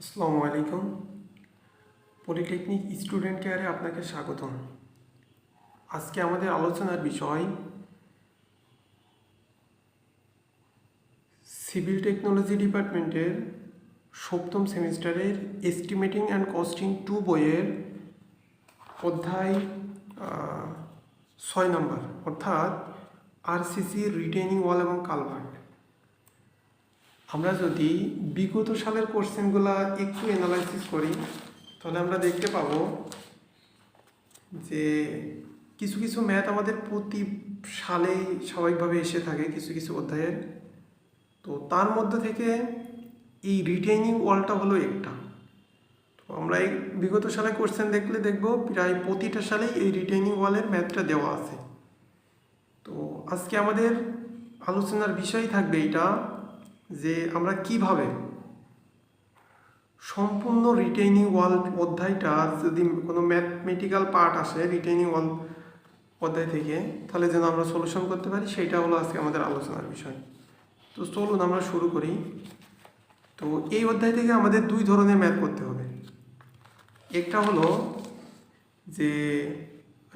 আসসালামু আলাইকুম। Polytechnic student কেয়ারে আপনাকে স্বাগতম। আজকে আমাদের আলোচনার বিষয় সিভিল টেকনোলজি ডিপার্টমেন্টের সপ্তম সেমিস্টারের এস্টিমেটিং অ্যান্ড কস্টিং 2 বইয়ের অধ্যায় 6 নম্বর, অর্থাৎ আরসিসি, রিটেইনিং ওয়াল এবং কালভার্ট। আমরা যদি বিগত সালের কোশ্চেনগুলো একটু অ্যানালাইসিস করি তাহলে আমরা দেখতে পাবো যে কিছু কিছু ম্যাথ আমাদের প্রতি সালেই স্বাভাবিকভাবে এসে থাকে কিছু কিছু অধ্যায়ের। তো তার মধ্যে থেকে এই রিটেইনিং ওয়ালটা হলো একটা। তো আমরা এই বিগত সালে কোশ্চেন দেখলে দেখব প্রায় প্রতিটা সালেই এই রিটেইনিং ওয়ালের ম্যাথটা দেওয়া আছে। তো আজকে আমাদের আলোচনার বিষয় থাকবে এটা, যে আমরা কিভাবে সম্পূর্ণ রিটেইনিং ওয়াল অধ্যায়টা, যদি কোনো ম্যাথমেটিক্যাল পার্ট আসে রিটেইনিং ওয়াল অধ্যায় থেকে, তাহলে যেন আমরা সলিউশন করতে পারি, সেইটা হলো আজকে আমাদের আলোচনার বিষয়। তো চলুন আমরা শুরু করি। তো এই অধ্যায় থেকে আমাদের দুই ধরনের ম্যাথ করতে হবে। একটা হলো যে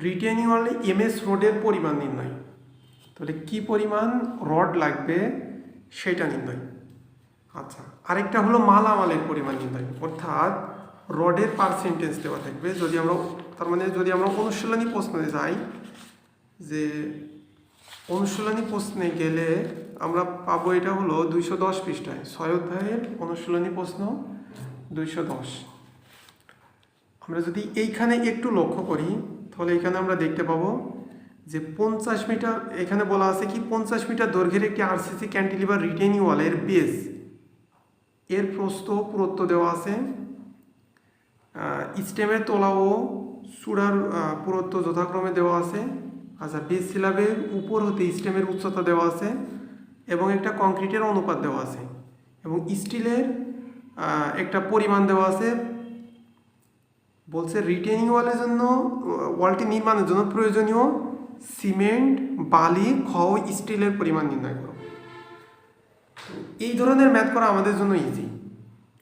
রিটেইনিং ওয়ালে এমএস রডের পরিমাণ নির্ণয়, তাহলে কি পরিমাণ রড লাগবে সেটা নির্ণয়। আচ্ছা, আরেকটা হলো মালামালের পরিমাণ নির্ণয়, অর্থাৎ রডের পার্সেন্টেজ দেওয়া থাকবে। যদি আমরা তার মানে যদি আমরা অনুশীলনী প্রশ্নে যাই, যে অনুশীলনী প্রশ্নে গেলে আমরা পাবো, এটা হলো 210 পৃষ্ঠায় 6 অধ্যায়ের অনুশীলনী প্রশ্ন 210। আমরা যদি এইখানে একটু লক্ষ্য করি তাহলে এখানে আমরা দেখতে পাবো যে 50 মিটার, এখানে বলা আছে কি 50 মিটার দৈর্ঘ্যের একটি আরসিসি ক্যান্টিলিভার রিটেইনিং ওয়ালের বেস এর প্রস্থ পুরুত্ব দেওয়া আছে, স্টেমের তলা ও চূড়ার পুরুত্ব যথাক্রমে দেওয়া আছে। আচ্ছা, বেস স্ল্যাবের উপর হতে স্টেমের উচ্চতা দেওয়া আছে এবং একটা কংক্রিটের অনুপাত দেওয়া আছে এবং স্টিলের একটা পরিমাণ দেওয়া আছে। বলছে রিটেইনিং ওয়ালের জন্য, ওয়ালটি নির্মাণের জন্য প্রয়োজনীয় সিমেন্ট, বালি, খড়, স্টিলের পরিমাণ নির্ণয় করো। এই ধরনের ম্যাথ করা আমাদের জন্য ইজি।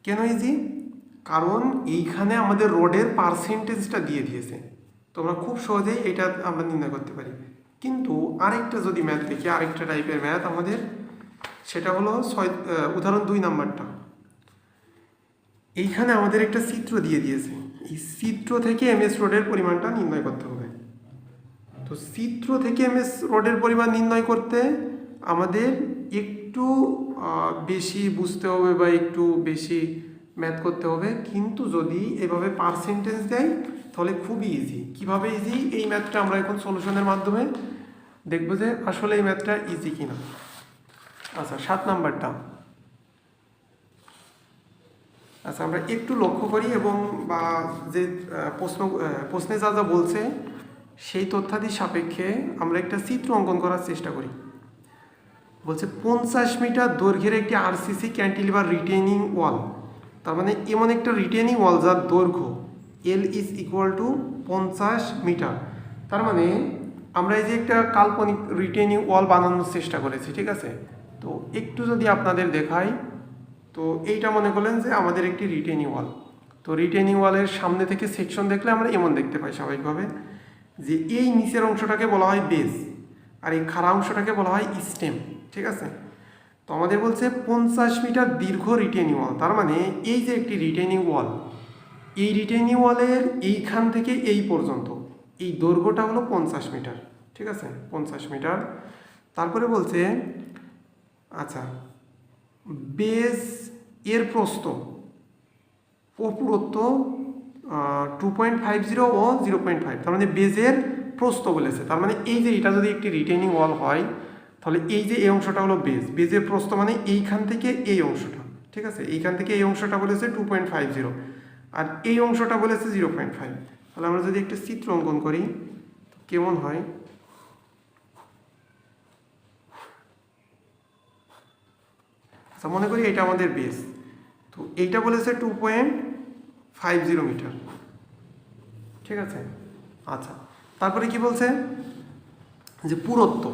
কেন ইজি? কারণ এইখানে আমাদের রডের পার্সেন্টেজটা দিয়ে দিয়েছে, তো আমরা খুব সহজেই এটা আমরা নির্ণয় করতে পারি। কিন্তু আরেকটা যদি ম্যাথ দেখি, আরেকটা টাইপের ম্যাথ আমাদের, সেটা হলো উদাহরণ 2 নাম্বারটা। এইখানে আমাদের একটা চিত্র দিয়ে দিয়েছে, এই চিত্র থেকে এমএস রডের পরিমাণটা নির্ণয় করতে হবে। তো চিত্র থেকে এমএস রডের পরিমাণ নির্ণয় করতে আমাদের একটু বেশি বুঝতে হবে বা একটু বেশি ম্যাথ করতে হবে, কিন্তু যদি এভাবে পার্সেন্টেজ দেয় তাহলে খুবই ইজি। কিভাবে ইজি? এই ম্যাথটা আমরা এখন সলিউশনের মাধ্যমে দেখবো যে আসলে এই ম্যাথটা ইজি কিনা। আচ্ছা, 7 নাম্বারটা। আচ্ছা, আমরা একটু লক্ষ্য করি এবং বা যে প্রশ্নে যা যা বলছে সেই তথ্যাদির সাপেক্ষে আমরা একটা চিত্র অঙ্কন করার চেষ্টা করি। বলছে 50 মিটার দৈর্ঘ্যের একটি আরসিসি ক্যান্টিলিভার রিটেইনিং ওয়াল, তার মানে এমন একটা রিটেইনিং ওয়াল যার দৈর্ঘ্য L is equal to 50 metre. তার মানে আমরা এই যে একটা কাল্পনিক রিটেইনিং ওয়াল বানানোর চেষ্টা করেছি, ঠিক আছে? তো একটু যদি আপনাদের দেখাই, তো এইটা মনে করলেন যে আমাদের একটি রিটেইনিং ওয়াল। তো রিটেইনিং ওয়ালের সামনে থেকে সেকশন দেখলে আমরা এমন দেখতে পাই স্বাভাবিকভাবে, যে এই নিচের অংশটাকে বলা হয় বেস আর এই খাড়া অংশটাকে বলা হয় স্টেম, ঠিক আছে? তো আমাদের বলছে 50 মিটার দীর্ঘ রিটেইনিং ওয়াল, তার মানে এই যে একটি রিটেইনিং ওয়াল, এই রিটেইনিং ওয়ালের এইখান থেকে এই পর্যন্ত এই দৈর্ঘ্যটা হলো 50 মিটার, ঠিক আছে? 50 মিটার। তারপরে বলছে আচ্ছা, বেস এর প্রস্থ ও পুরুত্ব 2.50 ও 0.5, তার মানে বেজের প্রস্থ বলেছে। তার মানে এই যে এটা যদি একটি রিটেইনিং ওয়াল হয়, তাহলে এই যে এই অংশটা হলো বেস, বেজের প্রস্থ মানে এইখান থেকে এই অংশটা, ঠিক আছে? এইখান থেকে এই অংশটা বলেছে 2.50 আর এই অংশটা বলেছে 0.5। তাহলে আমরা যদি একটা চিত্র অঙ্কন করি কেমন হয়? আচ্ছা, মনে করি এটা আমাদের বেস, তো এইটা বলেছে 2.50 মিটার, ঠিক আছে? আচ্ছা, তারপরে কি বলছে যে পুরুত্ব,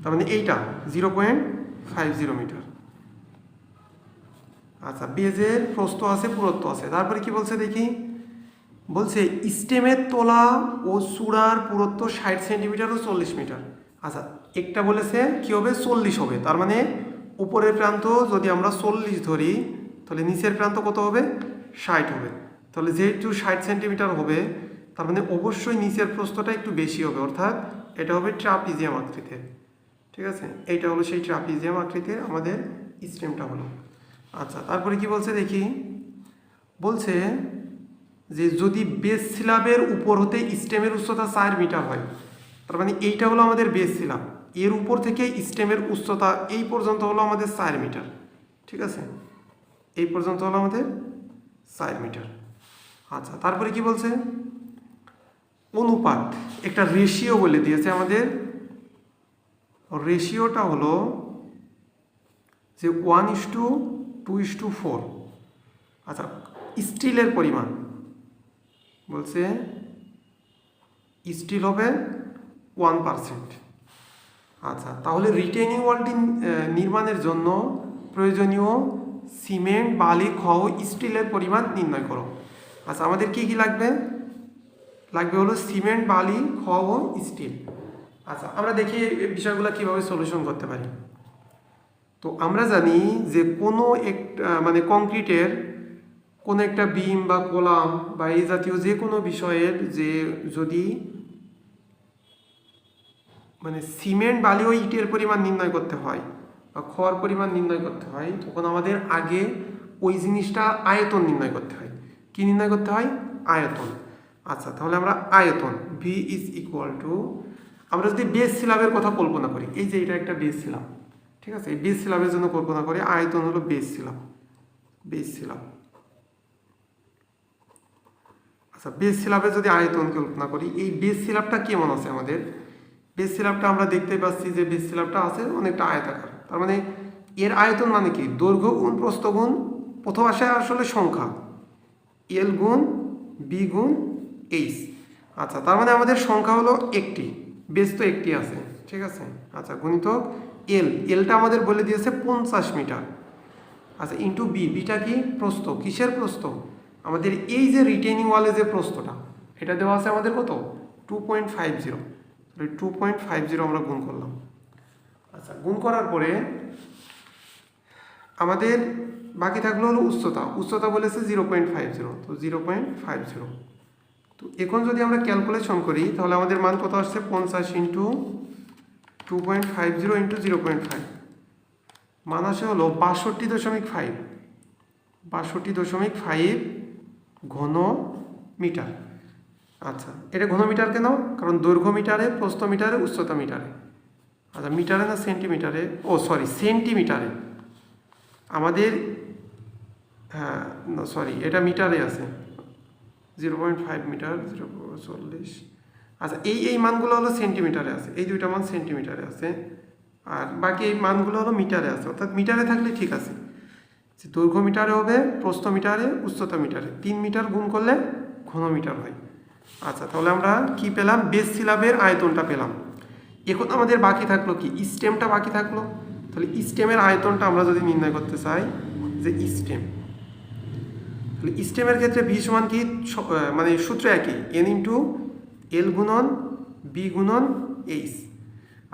তার মানে এইটা 0.50 মিটার। আচ্ছা, বেজের প্রস্থ আছে, পুরুত্ব আছে। তারপরে কি বলছে দেখি, বলছে স্টেমের তলা ও চূড়ার পুরুত্ব 60 সেন্টিমিটার ও 40 মিটার। আচ্ছা, একটা বলেছে কি হবে, 40 হবে। তার মানে উপরের প্রান্ত যদি আমরা 40 ধরি, তাহলে নিচের প্রান্ত কত হবে, 60 হবে। তাহলে যেহেতু 60 সেন্টিমিটার হবে, তার মানে অবশ্যই নিচের প্রস্থটা একটু বেশি হবে, অর্থাৎ এটা হবে ট্রাপিজিয়াম আকৃতির। ঠিক আছে, এইটা হলো সেই ট্রাপিজিয়াম আকৃতির আমাদের স্টেমটা হলো। আচ্ছা, তারপরে কি বলছে দেখি, বলছে যে যদি বেস সিলাবের উপর হতে স্টেমের উচ্চতা 4 মিটার হয়, তার মানে এইটা হলো আমাদের বেস সিলাব, এর উপর থেকে স্টেমের উচ্চতা এই পর্যন্ত হলো আমাদের 4 মিটার। ঠিক আছে, এই পর্যন্ত হলো আমাদের 4 মিটার। আচ্ছা, তারপরে কি বলছে, অনুপাত, একটা রেশিও বলে দিয়েছে আমাদের। রেশিওটা হলো যে 1:2:4। আচ্ছা, স্টিলের পরিমাণ বলছে স্টিল হবে 1%। আচ্ছা, তাহলে রিটেনিং ওয়ালটি নির্মাণের জন্য প্রয়োজনীয় সিমেন্ট, বালি, খও, স্টিলের পরিমাণ নির্ণয় করো। আচ্ছা, আমাদের কি কি লাগবে, লাগবে হলো সিমেন্ট, বালি, খও ও স্টিল। আচ্ছা, আমরা দেখি এই বিষয়গুলো কীভাবে সলিউশন করতে পারি। তো আমরা জানি যে কোনো একটা মানে কংক্রিটের কোনো একটা বিম বা কলাম বা এই জাতীয় যে কোনো বিষয়ের যে যদি মানে সিমেন্ট, বালি ও ইটের পরিমাণ নির্ণয় করতে হয় বা খড় পরিমাণ নির্ণয় করতে হয়, তখন আমাদের আগে ওই জিনিসটা আয়তন নির্ণয় করতে হয়। কি নির্ণয় করতে হয়, আয়তন। আচ্ছা, তাহলে আমরা আয়তন ভি ইজ ইকুয়াল টু, আমরা যদি বেস সিলাবের কথা কল্পনা করি, এই যে এটা একটা বেস সিলাব, ঠিক আছে, এই বেস সিলাবের জন্য কল্পনা করি, আয়তন হলো বেস সিলাব, বেস সিলাব। আচ্ছা, বেস সিলাবে যদি আয়তন কল্পনা করি, এই বেস সিলাবটা কেমন আছে আমাদের, বেস সিলাবটা আমরা দেখতে পাচ্ছি যে বেস সিলাবটা আছে অনেকটা আয়তাকার। তার মানে এর আয়তন মানে কি, দৈর্ঘ্য গুণ প্রস্থ গুণ, প্রথম আসে আসলে সংখ্যা এল গুণ বি গুণ এইচ। আচ্ছা, তার মানে আমাদের সংখ্যা হলো একটি, বেস তো একটি আছে, ঠিক আছে। আচ্ছা, গুণিতক এল, এলটা আমাদের বলে দিয়েছে 50 মিটার। আচ্ছা, ইন্টু বি, বিটা কি, প্রস্থ, কিসের প্রস্থ, আমাদের এই যে রিটেনিং ওয়ালে যে প্রস্থটা, এটা দেওয়া আছে আমাদের কত, 2.50। 2.50 আমরা গুণ করলাম। আচ্ছা, গুণ করার পরে আমাদের বাকি থাকলো হলো উচ্চতা, উচ্চতা বলেছে 0.50, তো 0.50। তো এখন যদি আমরা ক্যালকুলেশন করি, তাহলে আমাদের মান কত আসছে, 50 ইন্টু 2.50 ইন্টু 0.5, মান আসে হলো 62.5, 62.5 ঘন মিটার। আচ্ছা, এটা ঘন মিটার কেন, কারণ দৈর্ঘ্য মিটারে, প্রস্থ মিটারে, উচ্চতা মিটারে। আচ্ছা, মিটারে না সেন্টিমিটারে, ও সরি সেন্টিমিটারে আমাদের, হ্যাঁ সরি এটা মিটারে আছে, 0.5 মিটার, 0.40। আচ্ছা, এই মানগুলো হলো সেন্টিমিটারে আছে, এই দুইটা মান সেন্টিমিটারে আছে, আর বাকি এই মানগুলো হলো মিটারে আছে। অর্থাৎ মিটারে থাকলে ঠিক আছে, যে দৈর্ঘ্য মিটারে হবে, প্রস্থ মিটারে, উচ্চতা মিটারে, 3 মিটার গুণ করলে ঘন মিটার হয়। আচ্ছা, তাহলে আমরা কি পেলাম, বেস সিলাবের আয়তনটা পেলাম। এখন আমাদের বাকি থাকলো কি, স্টেমটা বাকি থাকলো। তাহলে স্টেমের আয়তনটা আমরা যদি নির্ণয় করতে চাই, যে স্টেম, তাহলে স্টেমের ক্ষেত্রে ভি সমান কি, মানে সূত্র একই, এন ইন্টু এল গুণন বি গুণন এইচ।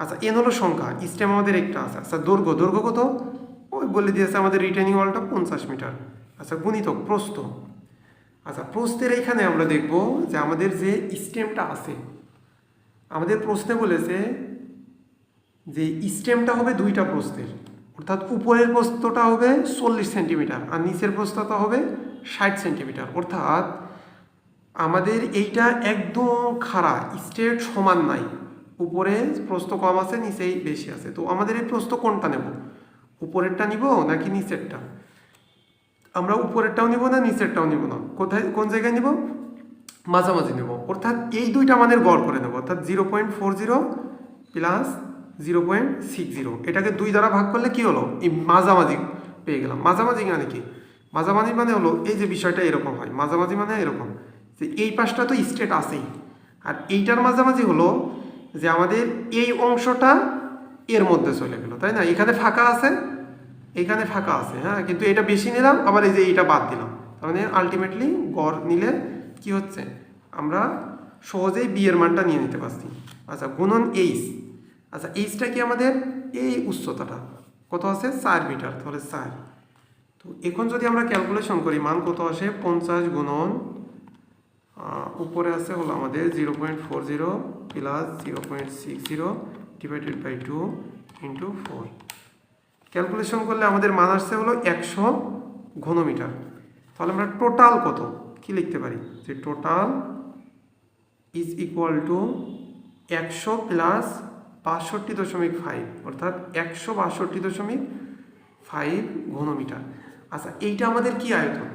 আচ্ছা, এন হলো সংখ্যা, স্টেম আমাদের একটা আছে। আচ্ছা, দৈর্ঘ্য, দৈর্ঘ্য কত, ওই বলে দিয়েছে আমাদের রিটেনিং ওয়ালটা 50 মিটার। আচ্ছা, গুণিতক প্রস্থ। আচ্ছা, প্রস্থের এইখানে আমরা দেখব যে আমাদের যে স্টেমটা আছে, আমাদের প্রশ্নে বলেছে যে স্টেমটা হবে দুইটা প্রস্থের, অর্থাৎ উপরের প্রস্থটা হবে 40 সেন্টিমিটার আর নিচের প্রস্থটা হবে 60 সেন্টিমিটার। অর্থাৎ আমাদের এইটা একদম খাড়া, স্ট্রেট সমান নাই, উপরে প্রস্থ কম আছে, নিচেই বেশি আছে। তো আমাদের এই প্রস্থ কোনটা নেব, উপরেরটা নিব নাকি নিচেরটা? আমরা উপরেরটাও নিব না, নিচেরটাও নিব না, কোথায়, কোন জায়গায় নিব, মাঝামাঝি নেব। অর্থাৎ এই দুইটা মানের গড় করে নেব, অর্থাৎ 0.40 প্লাস 0.60, এটাকে 2 দ্বারা ভাগ করলে কি হলো, এই মাঝামাঝি পেয়ে গেলাম। মাঝামাঝি মানে কি, মাঝামাঝি মানে হলো এই যে বিষয়টা এরকম হয়, মাঝামাঝি মানে এরকম যে এই পাশটা তো স্ট্রেট আছেই, আর এইটার মাঝামাঝি হলো যে আমাদের এই অংশটা এর মধ্যে চলে গেল, তাই না, এখানে ফাঁকা আছে, এইখানে ফাঁকা আছে, হ্যাঁ, কিন্তু এটা বেশি নিলাম, আবার এই যে এইটা বাদ দিলাম, তার মানে আলটিমেটলি গড় নিলে কি হচ্ছে, আমরা সহজেই বি এর মানটা নিয়ে নিতে পারছি। আচ্ছা, গুণন এইচ। আচ্ছা, এইচটা কি আমাদের এই উচ্চতাটা কত আছে 4 মিটার, তাহলে 4। তো এখন যদি আমরা ক্যালকুলেশন করি মান কত আসে, 50 গুণন উপরে আছে হলো আমাদের 0.40 plus 0.60 divided by 2 into 4। Calculation করলে আমাদের মান আসছে হলো 100 ঘনমিটার। তাহলে আমরা টোটাল কত কি লিখতে পারি, যে total is equal two 100 plus 62.5, অর্থাৎ 162.5 ঘনমিটার। আচ্ছা, এইটা আমাদের কি আয়তন,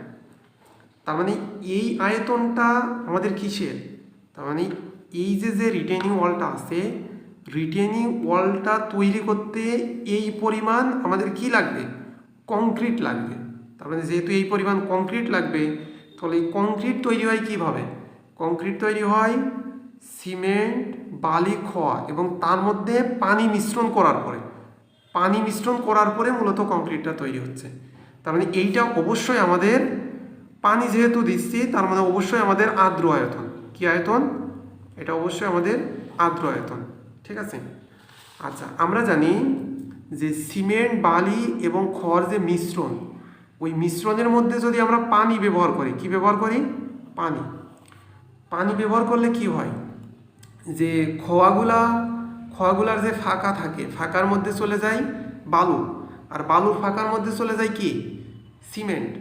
তার মানে এই আয়তনটা আমাদের কিসের, তার মানে এই যে রিটেনিং ওয়ালটা আছে, রিটেনিং ওয়ালটা তৈরি করতে এই পরিমাণ আমাদের কি লাগবে, কংক্রিট লাগবে। তার মানে যেহেতু এই পরিমাণ কংক্রিট লাগবে, তাহলে এই কংক্রিট তৈরি হয় কিভাবে, কংক্রিট তৈরি হয় সিমেন্ট, বালি, খোয়া এবং তার মধ্যে পানি মিশ্রণ করার পরে, পানি মিশ্রণ করার পরে মূলত কংক্রিটটা তৈরি হচ্ছে। তার মানে এইটা অবশ্যই আমাদের পানি যেহেতু দিচ্ছি, তার মানে অবশ্যই আমাদের আর্দ্র আয়তন। কি আয়তন, এটা অবশ্যই আমাদের আর্দ্র আয়তন, ঠিক আছে। আচ্ছা, আমরা জানি যে সিমেন্ট, বালি এবং খড় যে মিশ্রণ, ওই মিশ্রণের মধ্যে যদি আমরা পানি ব্যবহার করি, কি ব্যবহার করি, পানি। পানি ব্যবহার করলে কি হয়, যে খোয়াগুলার যে ফাঁকা থাকে, ফাঁকার মধ্যে চলে যায় বালু, আর বালুর ফাঁকার মধ্যে চলে যায় কি, সিমেন্ট।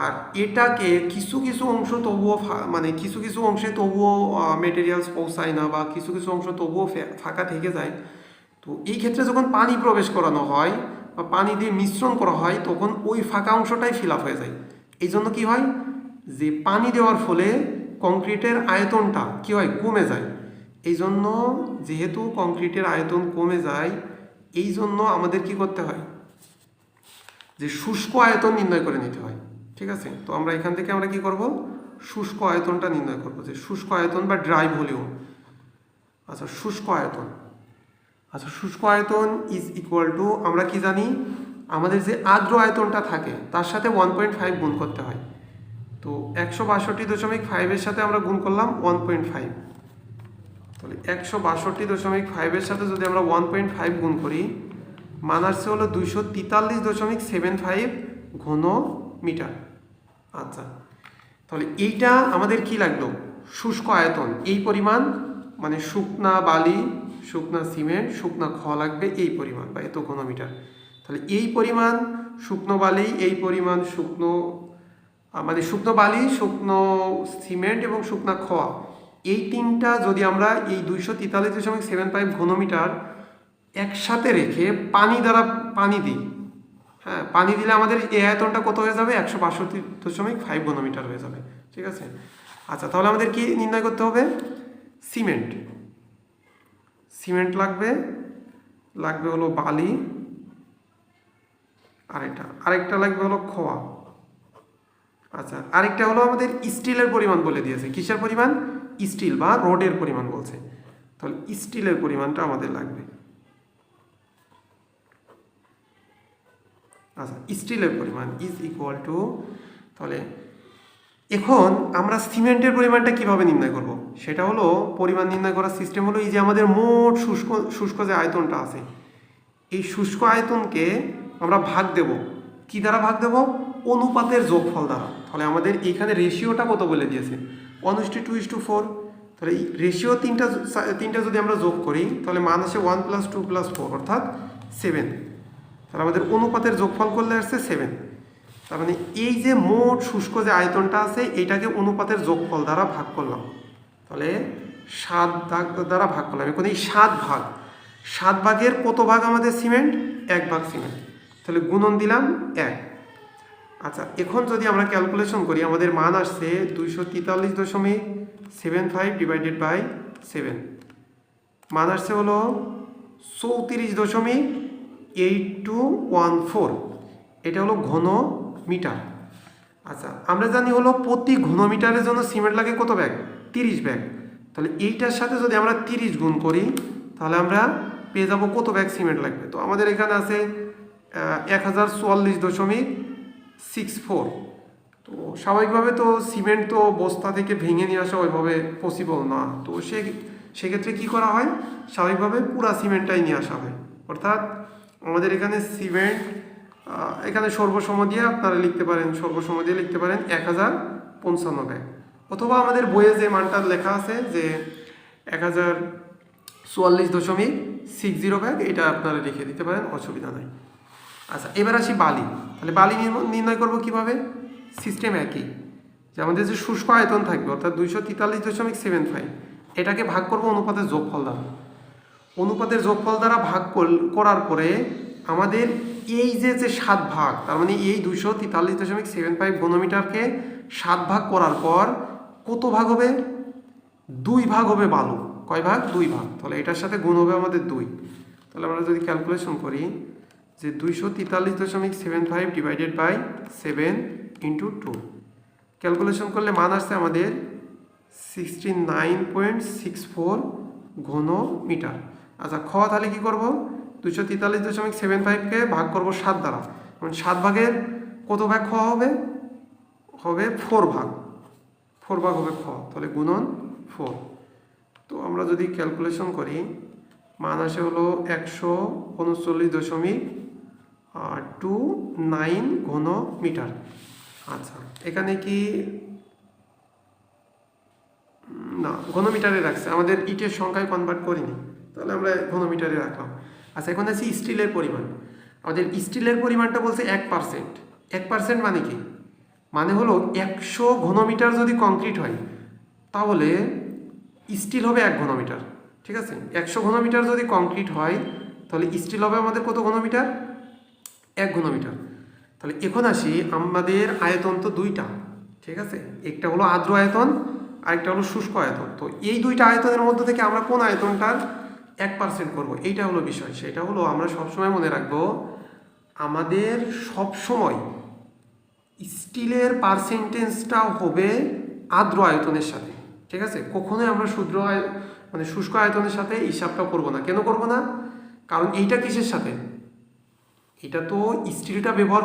আর এটাকে কিছু কিছু অংশ তবুও মানে কিছু কিছু অংশে তবুও মেটেরিয়ালস পৌঁছায় না, বা কিছু কিছু অংশ তবুও ফাঁকা থেকে যায়। তো এই ক্ষেত্রে যখন পানি প্রবেশ করানো হয় বা পানি দিয়ে মিশ্রণ করা হয়, তখন ওই ফাঁকা অংশটাই ফিল আপ হয়ে যায়। এই জন্য কী হয়, যে পানি দেওয়ার ফলে কংক্রিটের আয়তনটা কী হয়, কমে যায়। এই জন্য যেহেতু কংক্রিটের আয়তন কমে যায়, এই জন্য আমাদের কি করতে হয়, যে শুষ্ক আয়তন নির্ণয় করে নিতে হয়, ঠিক আছে। তো আমরা এখান থেকে আমরা কি করব, শুষ্ক আয়তনটা নির্ণয় করব, যে শুষ্ক আয়তন বা ড্রাই ভলিউম। আচ্ছা, শুষ্ক আয়তন, আচ্ছা শুষ্ক আয়তন ইজ ইকুয়াল টু, আমরা কি জানি, আমাদের যে আর্দ্র আয়তনটা থাকে তার সাথে 1.5 গুণ করতে হয়। তো 162.5 সাথে আমরা গুণ করলাম 1.5, তাহলে 162.5 সাথে যদি আমরা 1.5 গুণ করি, মান আসছে হলো 243.75 ঘন মিটার। আচ্ছা, তাহলে এইটা আমাদের কি লাগলো, শুষ্ক আয়তন, এই পরিমাণ, মানে শুকনা বালি, শুকনা সিমেন্ট, শুকনা খোয়া লাগবে এই পরিমাণ বা এত ঘনমিটার। তাহলে এই পরিমাণ শুকনো বালি, এই পরিমাণ শুকনো মানে শুকনো বালি, শুকনো সিমেন্ট এবং শুকনা খোয়া, এই তিনটা যদি আমরা এই 243.75 ঘনমিটার একসাথে রেখে পানি দিই, হ্যাঁ, পানি দিলে আমাদের এই আয়তনটা কত হয়ে যাবে, 162.5 ঘনমিটার হয়ে যাবে, ঠিক আছে। আচ্ছা, তাহলে আমাদের কি নির্ণয় করতে হবে, সিমেন্ট লাগবে হলো বালি, আরেকটা লাগবে হলো খোয়া। আচ্ছা, আরেকটা হলো আমাদের স্টিলের পরিমাণ বলে দিয়েছে, কিসের পরিমাণ, স্টিল বা রডের পরিমাণ বলছে, তাহলে স্টিলের পরিমাণটা আমাদের লাগবে। আচ্ছা, স্টিলের পরিমাণ ইজ ইকুয়াল টু, তাহলে এখন আমরা সিমেন্টের পরিমাণটা কিভাবে নির্ণয় করব, সেটা হলো পরিমাণ নির্ণয় করার সিস্টেম হলো, এই যে আমাদের মোট শুষ্ক যে আয়তনটা আছে, এই শুষ্ক আয়তনকে আমরা ভাগ দেব, কি দ্বারা ভাগ দেব, অনুপাতের যোগফল দ্বারা। তাহলে আমাদের এইখানে রেশিওটা কত বলে দিয়েছে, 1:2:4। তাহলে এই রেশিও তিনটা যদি আমরা যোগ করি, তাহলে মান আসে 1 + 2 + 4 অর্থাৎ 7। তাহলে আমাদের অনুপাতের যোগফল করলে আসছে 7। তার মানে এই যে মোট শুষ্ক যে আয়তনটা আছে, এইটাকে অনুপাতের যোগফল দ্বারা ভাগ করলাম, তাহলে 7 দ্বারা ভাগ করলাম। এখন এই 7 ভাগের কত ভাগ আমাদের সিমেন্ট, 1 ভাগ সিমেন্ট, তাহলে গুণন দিলাম 1। আচ্ছা, এখন যদি আমরা ক্যালকুলেশন করি, আমাদের মান আসছে 243.75 ডিভাইডেড বাই 7, মান আসছে হলো 34.8214, এটা হলো ঘন মিটার। আচ্ছা, আমরা জানি হলো প্রতি ঘনমিটারের জন্য সিমেন্ট লাগে কত ব্যাগ, 30 ব্যাগ। তাহলে এইটার সাথে যদি আমরা 30 গুণ করি, তাহলে আমরা পেয়ে যাব কত ব্যাগ সিমেন্ট লাগবে। তো আমাদের এখানে আছে 1044.64। তো স্বাভাবিকভাবে তো সিমেন্ট তো বস্তা থেকে ভেঙে নিয়ে আসা ওইভাবে পসিবল না। তো সেক্ষেত্রে কী করা হয়, স্বাভাবিকভাবে পুরা সিমেন্টটাই নিয়ে আসা হয়। অর্থাৎ আমাদের এখানে সিমেন্ট এখানে সর্বসম দিয়ে আপনারা লিখতে পারেন, সর্বসম দিয়ে লিখতে পারেন 1055 ব্যাগ, অথবা আমাদের বইয়ে যে মানটা লেখা আছে যে 1044.60 ব্যাগ, এটা আপনারা লিখে দিতে পারেন, অসুবিধা নাই। আচ্ছা, এবার আসি বালি। তাহলে বালি নির্ণয় করব কিভাবে? সিস্টেম একই, যে আমাদের যে শুষ্ক আয়তন থাকবে অর্থাৎ 243.75, এটাকে ভাগ করব অনুপাতের যোগফল দ্বারা। অনুপাতের যোগফল দ্বারা ভাগ করার পরে আমাদের এই যে 7 ভাগ, তার মানে এই 243.75 ঘনমিটারকে 7 ভাগ করার পর কত ভাগ হবে? 2 ভাগ হবে বালু। কয় ভাগ? 2 ভাগ। তাহলে এটার সাথে গুণ হবে আমাদের 2। তাহলে আমরা যদি ক্যালকুলেশন করি যে 243.75 ডিভাইডেড বাই 7 ইন্টু 2, ক্যালকুলেশন করলে মান আসছে আমাদের 69.64 ঘন মিটার। আচ্ছা, তাহলে কী করবো? 243.75কে ভাগ করব 7 দ্বারা, মানে 7 ভাগের কত ভাগ হবে? 4 ভাগ। 4 ভাগ হবে তাহলে গুণন 4। তো আমরা যদি ক্যালকুলেশন করি, মান আসে হলো 139.29 ঘন মিটার। আচ্ছা, এখানে কি না, ঘনমিটারে রাখছে, আমাদের ইটের সংখ্যায় কনভার্ট করিনি, তাহলে আমরা ঘনমিটারে রাখলাম। আচ্ছা, এখন আছে স্টিলের পরিমাণ। আমাদের স্টিলের পরিমাণটা বলছে 1%। 1% মানে কি? মানে হলো 100 ঘনমিটার যদি কংক্রিট হয় তাহলে স্টিল হবে 1 ঘনমিটার। ঠিক আছে, 100 ঘনমিটার যদি কংক্রিট হয় তাহলে স্টিল হবে আমাদের কত ঘনমিটার? 1 ঘনমিটার। তাহলে এখন আসি, আমাদের আয়তন তো 2টা, ঠিক আছে, একটা হলো আর্দ্র আয়তন, আরেকটা হলো শুষ্ক আয়তন। তো এই 2টা আয়তনের মধ্যে থেকে আমরা কোন আয়তনটার 1% করব, এইটা হলো বিষয়। সেটা হলো আমরা সবসময় মনে রাখবো, আমাদের সবসময় স্টিলের পার্সেন্টেজটা হবে আর্দ্র আয়তনের সাথে। ঠিক আছে, কখনোই আমরা মানে শুষ্ক আয়তনের সাথে হিসাবটা করব না। কেন করব না? কারণ এইটা কিসের সাথে? এটা তো স্টিলটা ব্যবহার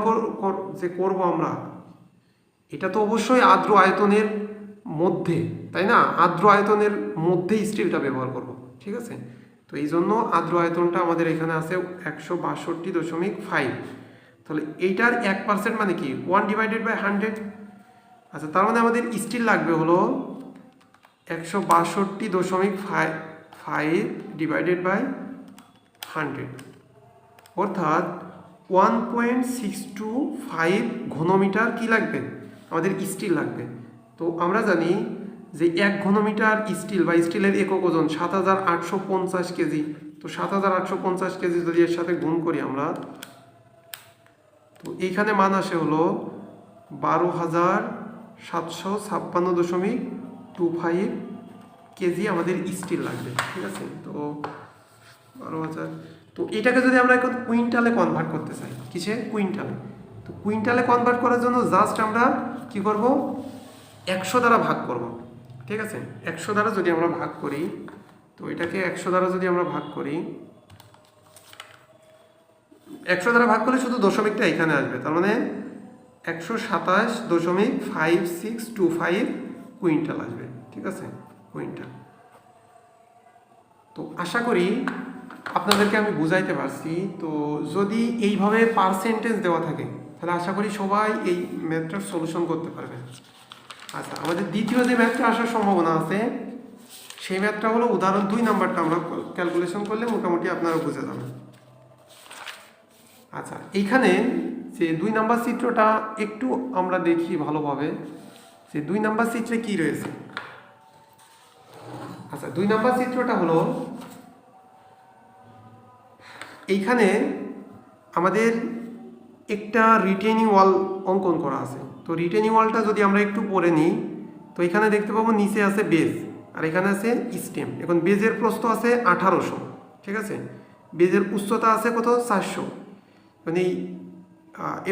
যে করব আমরা, এটা তো অবশ্যই আর্দ্র আয়তনের মধ্যে, তাই না? আর্দ্র আয়তনের মধ্যে স্টিলটা ব্যবহার করব। ঠিক আছে, তো এই জন্য আর্দ্র আয়তনটা আমাদের এখানে আছে 162.5। তাহলে এইটার 1% মানে কি? 1 ডিভাইডেড বাই 100। আচ্ছা, তার মানে আমাদের স্টিল লাগবে হলো 162.5 ডিভাইডেড বাই 100, অর্থাৎ 1.625 ঘনমিটার কি লাগবে? আমাদের স্টিল লাগবে। তো আমরা জানি যে 1 ঘনমিটার স্টিল বা স্টিলের একক ওজন 7850 কেজি। তো 7850 কেজি যদি এর সাথে গুণ করি আমরা, তো এইখানে মান আসে হলো 12,756.25 কেজি আমাদের স্টিল লাগবে। ঠিক আছে, তো 12,000। তো এটাকে যদি আমরা এখন কুইন্টালে কনভার্ট করতে চাই, কিসে? কুইন্টালে। তো কুইন্টালে কনভার্ট করার জন্য জাস্ট আমরা কি করব? 100 দ্বারা ভাগ করব। ঠিক আছে, 100 দ্বারা যদি আমরা ভাগ করি, তো এটাকে 100 দ্বারা যদি আমরা ভাগ করি, 100 দ্বারা ভাগ করলে শুধু দশমিকটা এখানে আসবে, তার মানে 127.5625 কুইন্টাল আসবে। ঠিক আছে, কুইন্টাল। তো আশা করি আপনাদেরকে আমি বুঝাইতে পারছি। তো যদি এইভাবে পার্সেন্টেজ দেওয়া থাকে তাহলে আশা করি সবাই এই ম্যাথটার সলিউশন করতে পারবে। আচ্ছা, আমাদের দ্বিতীয় যে ম্যাথটা আসার সম্ভাবনা আছে সেই ম্যাথটা হলো উদাহরণ 2 নাম্বারটা আমরা ক্যালকুলেশন করলে মোটামুটি আপনারা বুঝে যাবেন। আচ্ছা, এইখানে যে 2 নাম্বার চিত্রটা একটু আমরা দেখি ভালোভাবে, যে 2 নাম্বার চিত্রে কি রয়েছে। আচ্ছা, 2 নাম্বার চিত্রটা হলো, এইখানে আমাদের একটা রিটেনিং ওয়াল অঙ্কন করা আছে। তো রিটেনিং ওয়ালটা যদি আমরা একটু পড়ে নিই, তো এখানে দেখতে পাবো নিচে আছে বেজ আর এখানে আছে স্টেম। এখন বেজের প্রস্থ আছে 1800, ঠিক আছে, বেজের উচ্চতা আছে কত? 400। মানে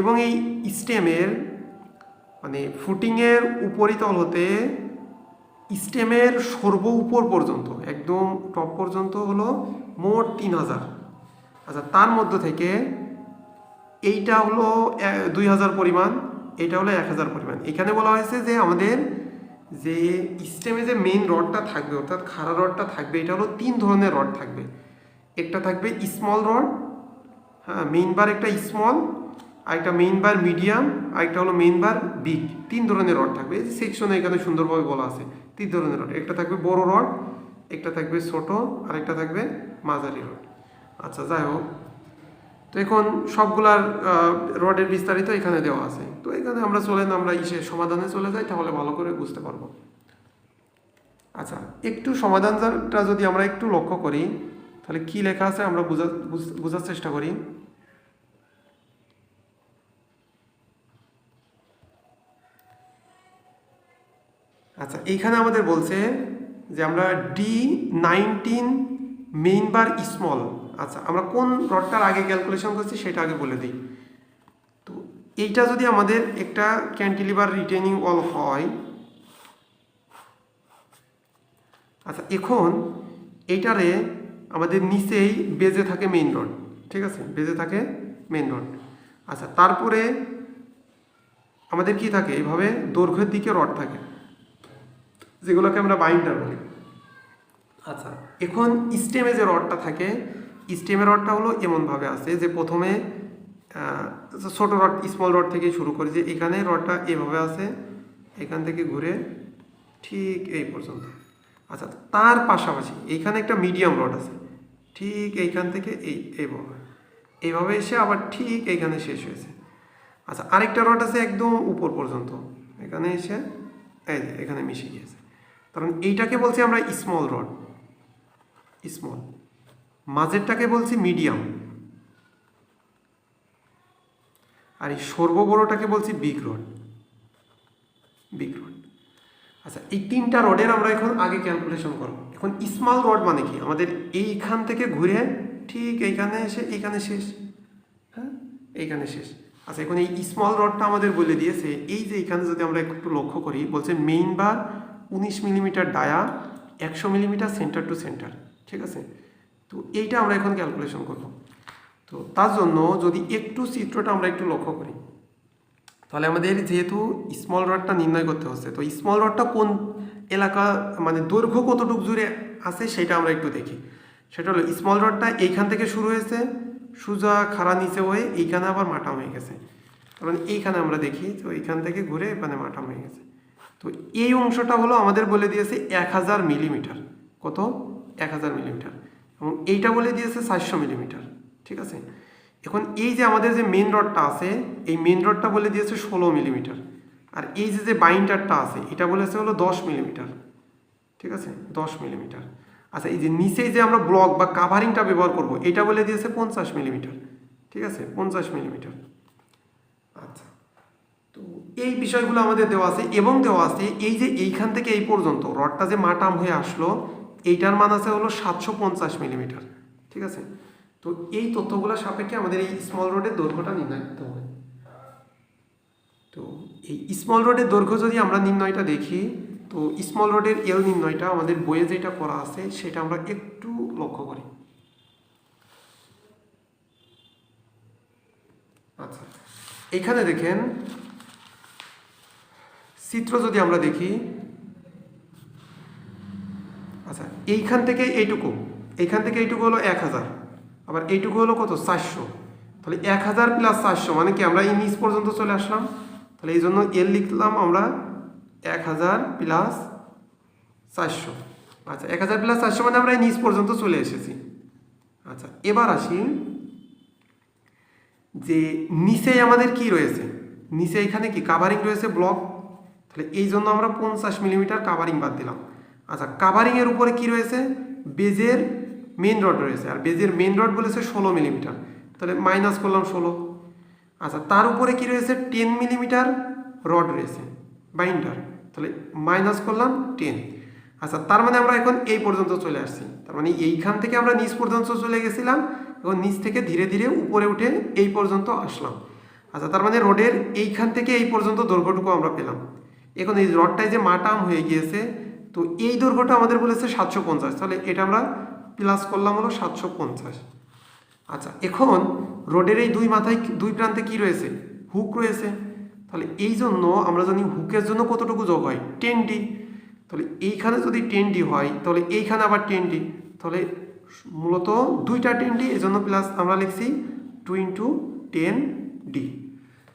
এবং এই স্টেমের মানে ফুটিংয়ের উপরিতল হতে স্টেমের সর্ব উপর পর্যন্ত একদম টপ পর্যন্ত হলো মোট 3000। আচ্ছা, তার মধ্য থেকে এইটা হলো 2000 পরিমাণ, এটা হলো 1000 পরিমাণ। এখানে বলা হয়েছে যে আমাদের যে স্টেমে যে মেইন রডটা থাকবে অর্থাৎ খাড়া রডটা থাকবে, এটা হলো 3 ধরনের রড থাকবে। একটা থাকবে স্মল রড, হ্যাঁ, মেইন বার একটা স্মল, আরেকটা মেইন বার মিডিয়াম, আরেকটা হলো মেইন বার বিগ। 3 ধরনের রড থাকবে। এই সেকশনে এখানে সুন্দরভাবে বলা আছে 3 ধরনের রড। একটা থাকবে বড় রড, একটা থাকবে ছোট, আর একটা থাকবে মাঝারি রড। আচ্ছা, যাই হোক, তো এখন সবগুলার রডের বিস্তারিত এখানে দেওয়া আছে। তো এখানে আমরা সমাধানে চলে যাই, তাহলে ভালো করে বুঝতে পারবো। আচ্ছা, একটু সমাধানটা যদি আমরা একটু লক্ষ্য করি, তাহলে কি লেখা আছে আমরা বোঝার চেষ্টা করি। আচ্ছা, এইখানে আমাদের বলছে যে আমরা D19 মেইন বার স্মল। আচ্ছা, আমরা কোন রডটার আগে ক্যালকুলেশন করছি সেটা আগে বলে দিই। তো এইটা যদি আমাদের একটা ক্যান্টিলিভার রিটেনিং ওয়াল হয়, আচ্ছা, এখন এইটারে আমাদের নিচেই বেজে থাকে মেইন রড, ঠিক আছে, বেজে থাকে মেইন রড। আচ্ছা, তারপরে আমাদের কি থাকে, এইভাবে দৈর্ঘ্যের দিকে রড থাকে, যেগুলোকে আমরা বাইন্ডার বলি। আচ্ছা, এখন স্টেমে যে রডটা থাকে, স্টেমের রডটা হলো এমনভাবে আছে যে প্রথমে ছোট রড, স্মল রড থেকে শুরু করি, যে এখানে রডটা এভাবে আছে, এখান থেকে ঘুরে ঠিক এই পর্যন্ত। আচ্ছা, তার পাশাপাশি এইখানে একটা মিডিয়াম রড আছে, ঠিক এইখান থেকে এইভাবে এসে আবার ঠিক এইখানে শেষ হয়েছে। আচ্ছা, আরেকটা রড আছে একদম উপর পর্যন্ত, এখানে এসে এখানে মিশে গিয়েছে। কারণ এইটাকে বলছি আমরা স্মল রড, স্মল। মাঝেরটাকে বলছি মিডিয়াম, আর এই সর্ববড়টাকে বলছি বিগ রড, বিগ রড। আচ্ছা, এই 3টা রডের আমরা এখন আগে ক্যালকুলেশন করব। এখন স্মল রড মানে কি, আমাদের এইখান থেকে ঘুরে ঠিক এইখানে এসে এইখানে শেষ, হ্যাঁ, এইখানে শেষ। আচ্ছা, এখন এই স্মল রডটা আমাদের বলে দিয়েছে, এই যে এইখানে যদি আমরা একটু লক্ষ্য করি, বলছে main bar 19 millimetre dia, 100 millimetre centre to centre, ঠিক আছে। তো এইটা আমরা এখন ক্যালকুলেশন করব। তো তার জন্য যদি একটু চিত্রটা আমরা একটু লক্ষ্য করি, তাহলে আমাদের যেহেতু স্মল রডটা নির্ণয় করতে হচ্ছে, তো স্মল রডটা কোন এলাকা, মানে দৈর্ঘ্য কতটুকু জুড়ে আছে সেটা আমরা একটু দেখি। সেটা হলো স্মল রডটা এইখান থেকে শুরু হয়েছে, সোজা খাড়া নিচে হয়ে এইখানে আবার মাটাম হয়ে গেছে। কারণ এইখানে আমরা দেখি, তো এইখান থেকে ঘুরে এখানে মাটাম হয়ে গেছে। তো এই অংশটা হলো আমাদের বলে দিয়েছে 1000 মিলিমিটার। কত? 1000 মিলিমিটার। এবং এইটা বলে দিয়েছে 400 মিলিমিটার, ঠিক আছে। এখন এই যে আমাদের যে মেন রডটা আছে, এই মেন রডটা বলে দিয়েছে 16 মিলিমিটার। আর এই যে বাইন্ডারটা আছে, এটা বলেছে হলো 10 মিলিমিটার, ঠিক আছে, 10 মিলিমিটার। আচ্ছা, এই যে নিচে যে আমরা ব্লক বা কাভারিংটা ব্যবহার করব, এটা বলে দিয়েছে 50 মিলিমিটার, ঠিক আছে, 50 মিলিমিটার। আচ্ছা, তো এই বিষয়গুলো আমাদের দেওয়া আছে, এবং দেওয়া আছে এই যে এইখান থেকে এই পর্যন্ত রডটা যে মাটাম হয়ে আসলো, এইটার মান আছে হলো 750 মিলিমিটার, ঠিক আছে। তো এই তথ্যগুলো সাপেক্ষে আমাদের এই স্মল রোডের দৈর্ঘ্যটা নির্ণয় করতে হবে। তো এই স্মল রোডের দৈর্ঘ্য যদি আমরা নির্ণয়টা দেখি, তো স্মল রোডের এল নির্ণয়টা আমাদের বইয়ে যেটা করা আছে সেটা আমরা একটু লক্ষ্য করি। আচ্ছা, এখানে দেখেন চিত্র যদি আমরা দেখি, আচ্ছা, এইখান থেকে এইটুকু, এইখান থেকে এইটুকু হলো 1000, আবার এইটুকু হলো কত, 400। তাহলে 1000 প্লাস 400 মানে কি, আমরা এই নিচ পর্যন্ত চলে আসলাম। তাহলে এই জন্য এল লিখলাম আমরা 1000 প্লাস 400। আচ্ছা, 1000 প্লাস 400 মানে আমরা এই নিচ পর্যন্ত চলে এসেছি। আচ্ছা, এবার আসি যে নিচে আমাদের কি রয়েছে, নিচে এখানে কি কাভারিং রয়েছে, ব্লক। তাহলে এই জন্য আমরা 50 মিলিমিটার কাভারিং বাদ দিলাম। আচ্ছা, কাভারিংয়ের উপরে কি রয়েছে, বেজের মেন রড রয়েছে, আর বেজের মেন রড বলেছে 16 মিলিমিটার, তাহলে মাইনাস করলাম 16। আচ্ছা, তার উপরে কি রয়েছে, 10 মিলিমিটার রড রয়েছে বাইন্ডার, তাহলে মাইনাস করলাম 10। আচ্ছা, তার মানে আমরা এখন এই পর্যন্ত চলে আসছি। তার মানে এইখান থেকে আমরা নিচ পর্যন্ত চলে গেছিলাম, এবং নিচ থেকে ধীরে ধীরে উপরে উঠে এই পর্যন্ত আসলাম। আচ্ছা, তার মানে রডের এইখান থেকে এই পর্যন্ত দৈর্ঘ্যটুকু আমরা পেলাম। এখন এই রডটায় যে মাটাম হয়ে গিয়েছে, তো এই দৈর্ঘ্যটা আমাদের বলেছে 750, তাহলে এটা আমরা প্লাস করলাম হলো 750। আচ্ছা, এখন রোডের এই দুই মাথায় দুই প্রান্তে কি রয়েছে, হুক রয়েছে। তাহলে এই জন্য আমরা জানি হুকের জন্য কতটুকু যোগ হয়, 10D। তাহলে এইখানে যদি 10D হয় তাহলে এইখানে আবার 10D, তাহলে মূলত দুইটা 10D, এই জন্য প্লাস আমরা লিখছি 2 × 10D।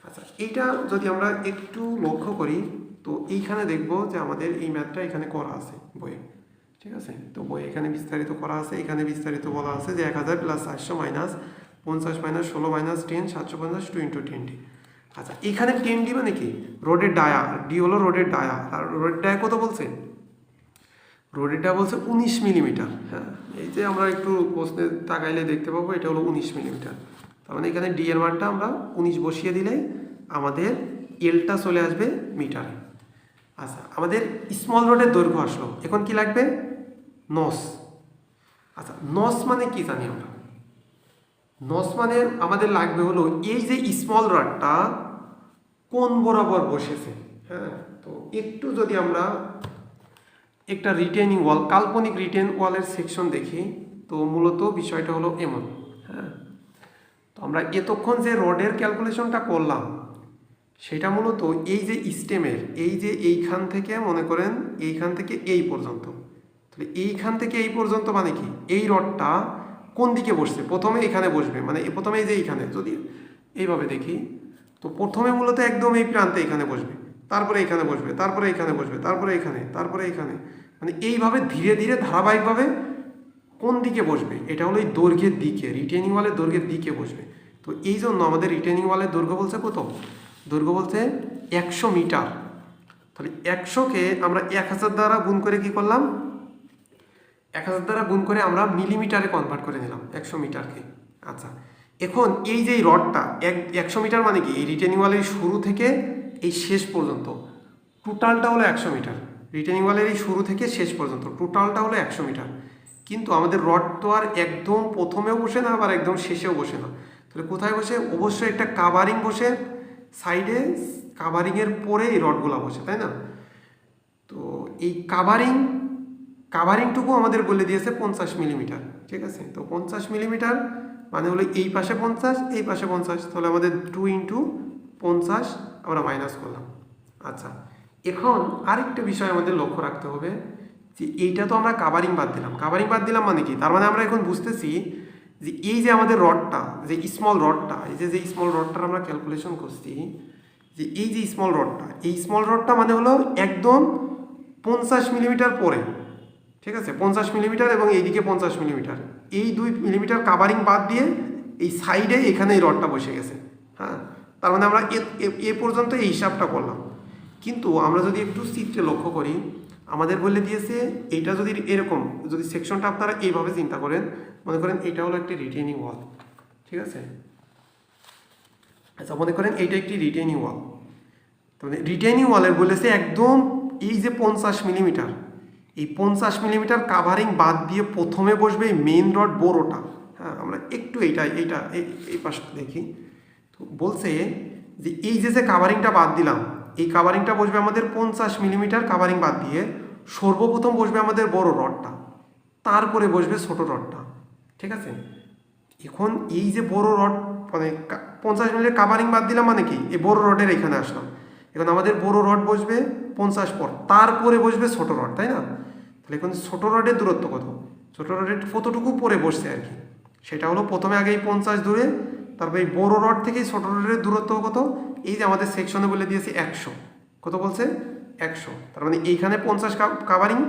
আচ্ছা, এইটা যদি আমরা একটু লক্ষ্য করি তো এইখানে দেখব যে আমাদের এই ম্যাথটা এখানে করা আছে বইয়ে, ঠিক আছে। তো বইয়ে এখানে বিস্তারিত করা আছে, এখানে বিস্তারিত বলা আছে যে 1000 + 400 - 50 - 16 - 10 750 2 × 10D। আচ্ছা, এখানে 10D মানে কি, রোডের ডায়া, ডি হলো রোডের ডায়া, আর রোডের ডায়া কত বলছে, রোডের ডায়া বলছে 19 মিলিমিটার। হ্যাঁ, এই যে আমরা একটু প্রশ্নে তাকাইলে দেখতে পাবো এটা হলো 19 মিলিমিটার। তার মানে এখানে ডি এর মানটা আমরা 19 বসিয়ে দিলে আমাদের এলটা চলে আসবে মিটারে। আচ্ছা, আমাদের স্মল রোডের দৈর্ঘ্য আসলো, এখন কি লাগবে, নস। আচ্ছা, নস মানে কি জানি আমরা, নস মানে আমাদের লাগবে হলো এই যে স্মল রডটা কোন বরাবর বসেছে। হ্যাঁ, তো একটু যদি আমরা একটা রিটেনিং ওয়াল, কাল্পনিক রিটেন ওয়ালের সেকশন দেখি তো মূলত বিষয়টা হলো এমন। হ্যাঁ, তো আমরা এতক্ষণ যে রডের ক্যালকুলেশনটা করলাম সেটা মূলত এই যে স্টেমের এই যে এইখান থেকে মনে করেন এইখান থেকে এই পর্যন্ত, তাহলে এইখান থেকে এই পর্যন্ত মানে কি, এই রডটা কোন দিকে বসছে, প্রথমে এখানে বসবে, মানে প্রথমে এই যে এইখানে যদি এইভাবে দেখি তো প্রথমে মূলত একদম এই প্রান্তে এখানে বসবে, তারপরে এখানে বসবে, তারপরে এখানে বসবে, তারপরে এখানে, তারপরে এখানে, মানে এইভাবে ধীরে ধীরে ধারাবাহিকভাবে কোন দিকে বসবে, এটা হলো এই দৈর্ঘ্যের দিকে, রিটেনিং ওয়ালের দৈর্ঘ্যের দিকে বসবে। তো এই জন্য আমাদের রিটেনিং ওয়ালের দৈর্ঘ্য বলছে কত, দৈর্ঘ্য বলছে 100 মিটার। তাহলে 100কে আমরা 1000 দ্বারা গুণ করে কি করলাম, 1000 দ্বারা গুণ করে আমরা মিলিমিটারে কনভার্ট করে নিলাম 100 মিটারকে। আচ্ছা, এখন এই যে রডটা 100 মিটার মানে কি, এই রিটেনিং ওয়ালের শুরু থেকে এই শেষ পর্যন্ত টোটালটা হলো 100 মিটার। রিটেনিং ওয়ালের এই শুরু থেকে শেষ পর্যন্ত টোটালটা হলো 100 মিটার। কিন্তু আমাদের রড তো আর একদম প্রথমেও বসে না আবার একদম শেষেও বসে না, তাহলে কোথায় বসে, অবশ্যই একটা কাভারিং বসে সাইডে, কাভারিংয়ের পরে এই রডগুলো বসে, তাই না। তো এই কাভারিংটুকু আমাদের বলে দিয়েছে 50 মিলিমিটার, ঠিক আছে। তো 50 মিলিমিটার মানে হলো এই পাশে 50 এই পাশে 50, তাহলে আমাদের 2 × 50 আমরা মাইনাস করলাম। আচ্ছা, এখন আরেকটা বিষয় আমাদের লক্ষ্য রাখতে হবে যে এইটা তো আমরা কাভারিং বাদ দিলাম মানে কি, তার মানে আমরা এখন বুঝতেছি যে এই যে আমাদের রডটা, যে স্মল রডটা, এই যে স্মল রডটার আমরা ক্যালকুলেশন করছি, যে এই যে স্মল রডটা, এই স্মল রডটা মানে হলো একদম 50 মিলিমিটার পরে, ঠিক আছে, 50 মিলিমিটার এবং এইদিকে 50 মিলিমিটার, এই 2 মিলিমিটার কাভারিং বাদ দিয়ে এই সাইডে এখানে এই রডটা বসে গেছে। হ্যাঁ, তার মানে আমরা এ পর্যন্ত এই হিসাবটা করলাম। কিন্তু আমরা যদি একটু চিত্রে লক্ষ্য করি, আমাদের বলে দিয়েছে এইটা যদি এরকম, যদি সেকশনটা আপনারা এইভাবে চিন্তা করেন, মনে করেন এটা হলো একটি রিটেনিং ওয়াল, ঠিক আছে। আচ্ছা, মনে করেন এইটা একটি রিটেনিং ওয়াল, তাহলে রিটেনিং ওয়ালের বলেছে একদম এই যে 50 মিলিমিটার, এই 50 মিলিমিটার কাভারিং বাদ দিয়ে প্রথমে বসবে এই মেইন রড বড়োটা। হ্যাঁ, আমরা একটু এই পাশটা দেখি। তো বলছে যে এই যে কাভারিংটা বাদ দিলাম, এই কাভারিংটা বসবে আমাদের 50 মিলিমিটার কাভারিং বাদ দিয়ে, সর্বপ্রথম বসবে আমাদের বড় রডটা, তারপরে বসবে ছোট রডটা, ঠিক আছে। এখন এই যে বড় রড মানে 50 মিলিমিটার কাভারিং বাদ দিলাম মানে কি, এই বড় রডের এখানে আসলাম, এখন আমাদের বড় রড বসবে 50 পর, তারপরে বসবে ছোট রড, তাই না। তাহলে এখন ছোট রডের দূরত্ব কত, ছোট রডের কতটুকু পরে বসছে আর কি, সেটা হলো প্রথমে আগে এই 50 দূরে, তারপরে এই বড় রড থেকে ছোট রডের দূরত্ব কত, এই যে আমাদের সেকশনে বলে দিয়েছে 100, কত বলছে 100, তার মানে এইখানে 50 কাভারিং,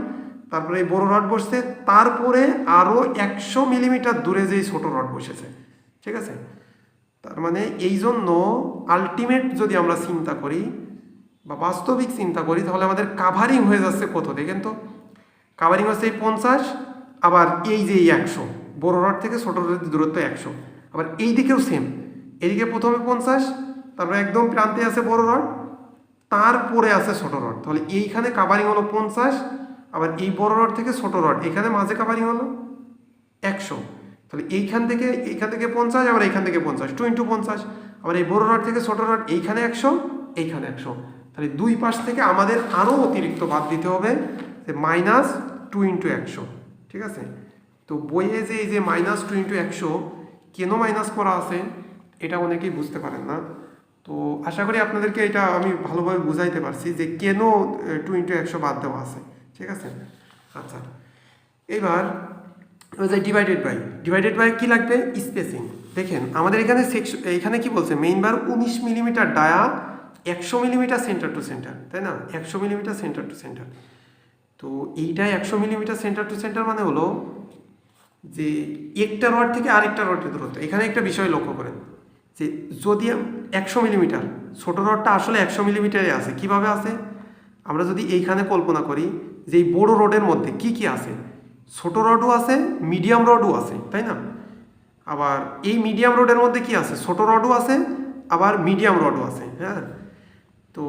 তারপরে এই বড় রড বসছে, তারপরে আরও 100 মিলিমিটার দূরে যেই ছোট রড বসেছে, ঠিক আছে। তার মানে এই জন্য আলটিমেট যদি আমরা চিন্তা করি বা বাস্তবিক চিন্তা করি, তাহলে আমাদের কাভারিং হয়ে যাচ্ছে কত দেখেন তো, কাভারিং হচ্ছে এই 50, আবার এই যে 100, বড় রড থেকে ছোট রডের দূরত্ব 100, আবার এই দিকেও সেম, এইদিকে প্রথমে 50, তারপরে একদম প্রান্তে আছে বড় রড, তারপরে আছে ছোট রড, তাহলে এইখানে কাভারিং হলো 50, আবার এই বড় রড থেকে ছোট রড এখানে মাঝে কাভারিং হলো 100, তাহলে এইখান থেকে 50, আবার এইখান থেকে 50, 2 × 50, আবার এই বড় রড থেকে ছোট রড এইখানে 100, এইখানে 100, তাহলে দুই পাশ থেকে আমাদের আরও অতিরিক্ত বাদ দিতে হবে যে -2 × 100, ঠিক আছে। তো বইয়ে যে এই যে -2 × 100 কেন মাইনাস করা আছে, এটা অনেকেই বুঝতে পারেন না। তো আশা করি আপনাদেরকে এটা আমি ভালোভাবে বুঝাইতে পারছি যে কেন 2 × 100 বাদ দেওয়া আছে, ঠিক আছে। আচ্ছা, এবার যে ডিভাইডেড বাই কি লাগবে, স্পেসিং। দেখেন আমাদের এখানে এখানে কি বলছে, main bar 19 millimetre dia, 100 millimetre centre to centre, তাই না, 100 মিলিমিটার সেন্টার টু সেন্টার। তো এইটা 100 মিলিমিটার সেন্টার টু সেন্টার মানে হলো যে একটা রড থেকে আরেকটা রডের দূরত্ব। এখানে একটা বিষয় লক্ষ্য করেন যে যদি 100 মিলিমিটার, ছোটো রডটা আসলে 100 মিলিমিটারে আছে। কিভাবে আছে, আমরা যদি এইখানে কল্পনা করি যে এই বড়ো রডের মধ্যে কি কি আছে, ছোটো রডও আছে, মিডিয়াম রডও আছে, তাই না। আবার এই মিডিয়াম রডের মধ্যে কি আছে, ছোটো রডও আছে, আবার মিডিয়াম রডও আছে, হ্যাঁ। তো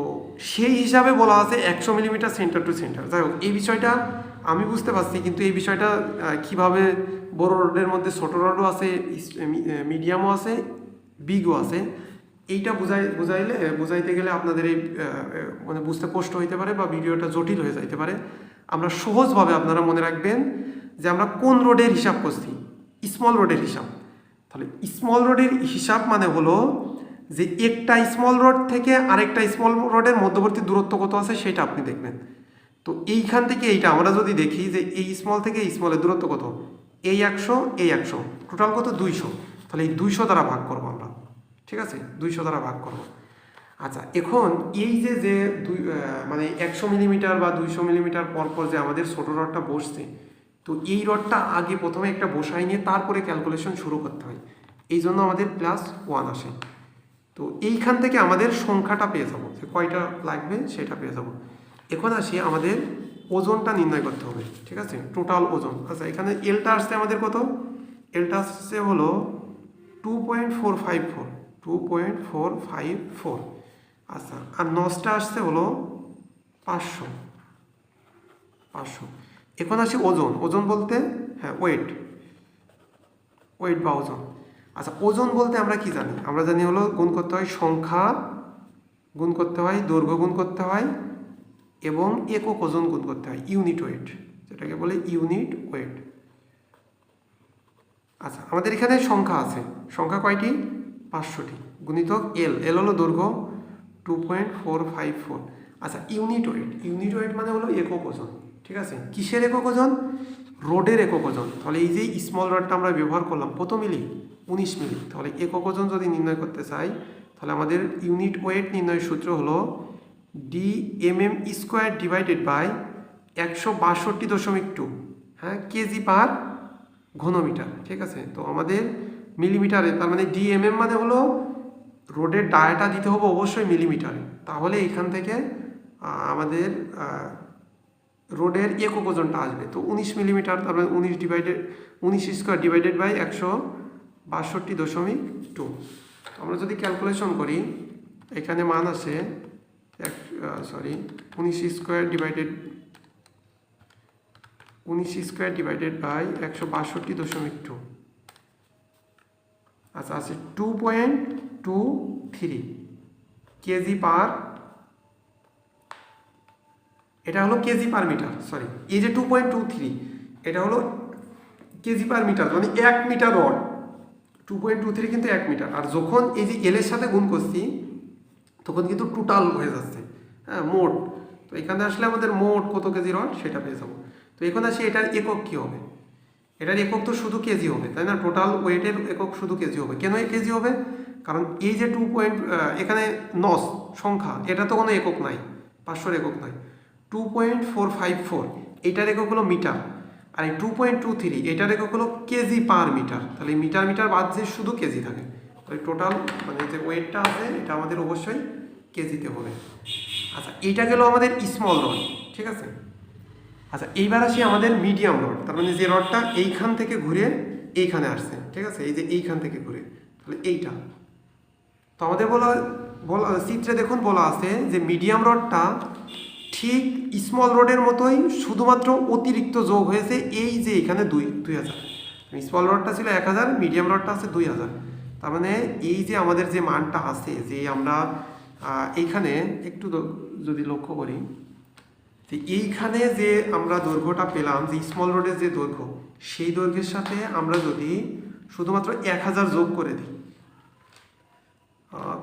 সেই হিসাবে বলা আছে 100 মিলিমিটার সেন্টার টু সেন্টার। যাই হোক, এই বিষয়টা আমি বুঝতে পারছি, কিন্তু এই বিষয়টা কিভাবে বড় রডের মধ্যে ছোটো রডও আছে, মিডিয়ামও আছে, বিগও আছে, এইটা বুঝাইতে গেলে আপনাদের এই মানে বুঝতে কষ্ট হইতে পারে বা ভিডিওটা জটিল হয়ে যাইতে পারে। আমরা সহজভাবে আপনারা মনে রাখবেন যে আমরা কোন রোডের হিসাব করছি, স্মল রোডের হিসাব। তাহলে স্মল রোডের হিসাব মানে হলো যে একটা স্মল রোড থেকে আরেকটা স্মল রোডের মধ্যবর্তী দূরত্ব কত আছে সেটা আপনি দেখবেন। তো এইখান থেকে এইটা আমরা যদি দেখি যে এই স্মল থেকে এই স্মলের দূরত্ব কত, এই 100 টোটাল কত 200, তাহলে এই 200 দ্বারা ভাগ করবো আমরা, ঠিক আছে, 200 দ্বারা ভাগ করবো। আচ্ছা, এখন এই যে মানে 100 মিলিমিটার বা 200 মিলিমিটার পরপর যে আমাদের ছোটো রডটা বসছে, তো এই রডটা আগে প্রথমে একটা বসাই নিয়ে তারপরে ক্যালকুলেশন শুরু করতে হয়, এই জন্য আমাদের +1 আসে। তো এইখান থেকে আমাদের সংখ্যাটা পেয়ে যাবো, যে কয়টা লাগবে সেটা পেয়ে যাবো। এখন আসি আমাদের ওজনটা নির্ণয় করতে হবে, ঠিক আছে, টোটাল ওজন। আচ্ছা, এখানে এলটা আসছে আমাদের কত, এলটা আসছে হলো 2.454। আচ্ছা, আর নসটা আসছে হলো 500। এখন আসি ওজন বলতে, হ্যাঁ, ওয়েট বা ওজন। আচ্ছা, ওজন বলতে আমরা কি জানি, আমরা জানি হলো গুণ করতে হয় সংখ্যা, গুণ করতে হয় দৈর্ঘ্য, গুণ করতে হয় এবং একক ওজন গুণ করতে হয়, ইউনিট ওয়েট, যেটাকে বলে ইউনিট ওয়েট। আচ্ছা, আমাদের এখানে সংখ্যা আছে, সংখ্যা কয়টি, 500টি, গুণিতক এল হলো দৈর্ঘ্য 2.454। আচ্ছা, ইউনিট ওয়েট মানে হলো একক ওজন, ঠিক আছে। কিসের একক ওজন, রোডের একক ওজন। তাহলে এই যে স্মল রডটা আমরা ব্যবহার করলাম কত মিলি, 19 মিলি। তাহলে একক ওজন যদি নির্ণয় করতে চাই, তাহলে আমাদের ইউনিট ওয়েট নির্ণয়ের সূত্র হলো DMM² ডিভাইডেড বাই 162.2, হ্যাঁ, কেজি পার ঘনমিটার, ঠিক আছে। তো আমাদের মিলিমিটারে, তার মানে DMM মানে হলো রোডের ডায়াটা দিতে হবে অবশ্যই মিলিমিটারে, তাহলে এখান থেকে আমাদের রোডের একক ওজনটা আসবে। তো 19 মিলিমিটার, তার মানে 19² ডিভাইডেড বাই 162.2। আমরা যদি ক্যালকুলেশন করি, এখানে মান আসে 19² ডিভাইডেড বাই 162.2। আচ্ছা, আছে 2.23 কেজি পার, এটা হলো কেজি পার মিটার, সরি, এই যে 2.23 এটা হলো কেজি পার মিটার, মানে 1 মিটার রড 2.23 কিন্তু 1 মিটার। আর যখন এই যে এল এর সাথে গুণ করছি তখন কিন্তু টোটাল হয়ে যাচ্ছে, হ্যাঁ, মোট। তো এখানে আসলে আমাদের মোট কত কেজি রড সেটা পেয়ে যাবো। তো এখন আসি এটার একক কী হবে, এটার একক তো শুধু কেজি হবে, তাই না, টোটাল ওয়েটের একক শুধু কেজি হবে। কেন এই কেজি হবে, কারণ এই যে এখানে নস সংখ্যা, এটা তো কোনো একক নাই, 500-র একক নাই। 2.454 এটার একক হলো মিটার, আর এই 2.23 এটার একক হলো কেজি পার মিটার। তাহলে মিটার বাদ যে শুধু কেজি থাকে, তাহলে টোটাল মানে যে ওয়েটটা আছে এটা আমাদের অবশ্যই কেজিতে হবে। আচ্ছা, এইটা গেল আমাদের স্মল রড, ঠিক আছে। আচ্ছা, এইবার আসি আমাদের মিডিয়াম রড, তার মানে যে রডটা এইখান থেকে ঘুরে এইখানে আসছে, ঠিক আছে, এই যে এইখান থেকে ঘুরে, তাহলে এইটা। তো আমাদের বলা চিত্রে দেখুন বলা আছে যে মিডিয়াম রডটা ঠিক স্মল রডের মতোই, শুধুমাত্র অতিরিক্ত যোগ হয়েছে এই যে এখানে 2000। স্মল রডটা ছিল 1000, মিডিয়াম রডটা আছে 2000। তার মানে এই যে আমাদের যে মানটা আছে, যে আমরা এইখানে একটু যদি লক্ষ্য করি, যে এইখানে যে আমরা দৈর্ঘ্যটা পেলাম, যে স্মল রোডের যে দৈর্ঘ্য, সেই দৈর্ঘ্যের সাথে আমরা যদি শুধুমাত্র 1000 যোগ করে দিই,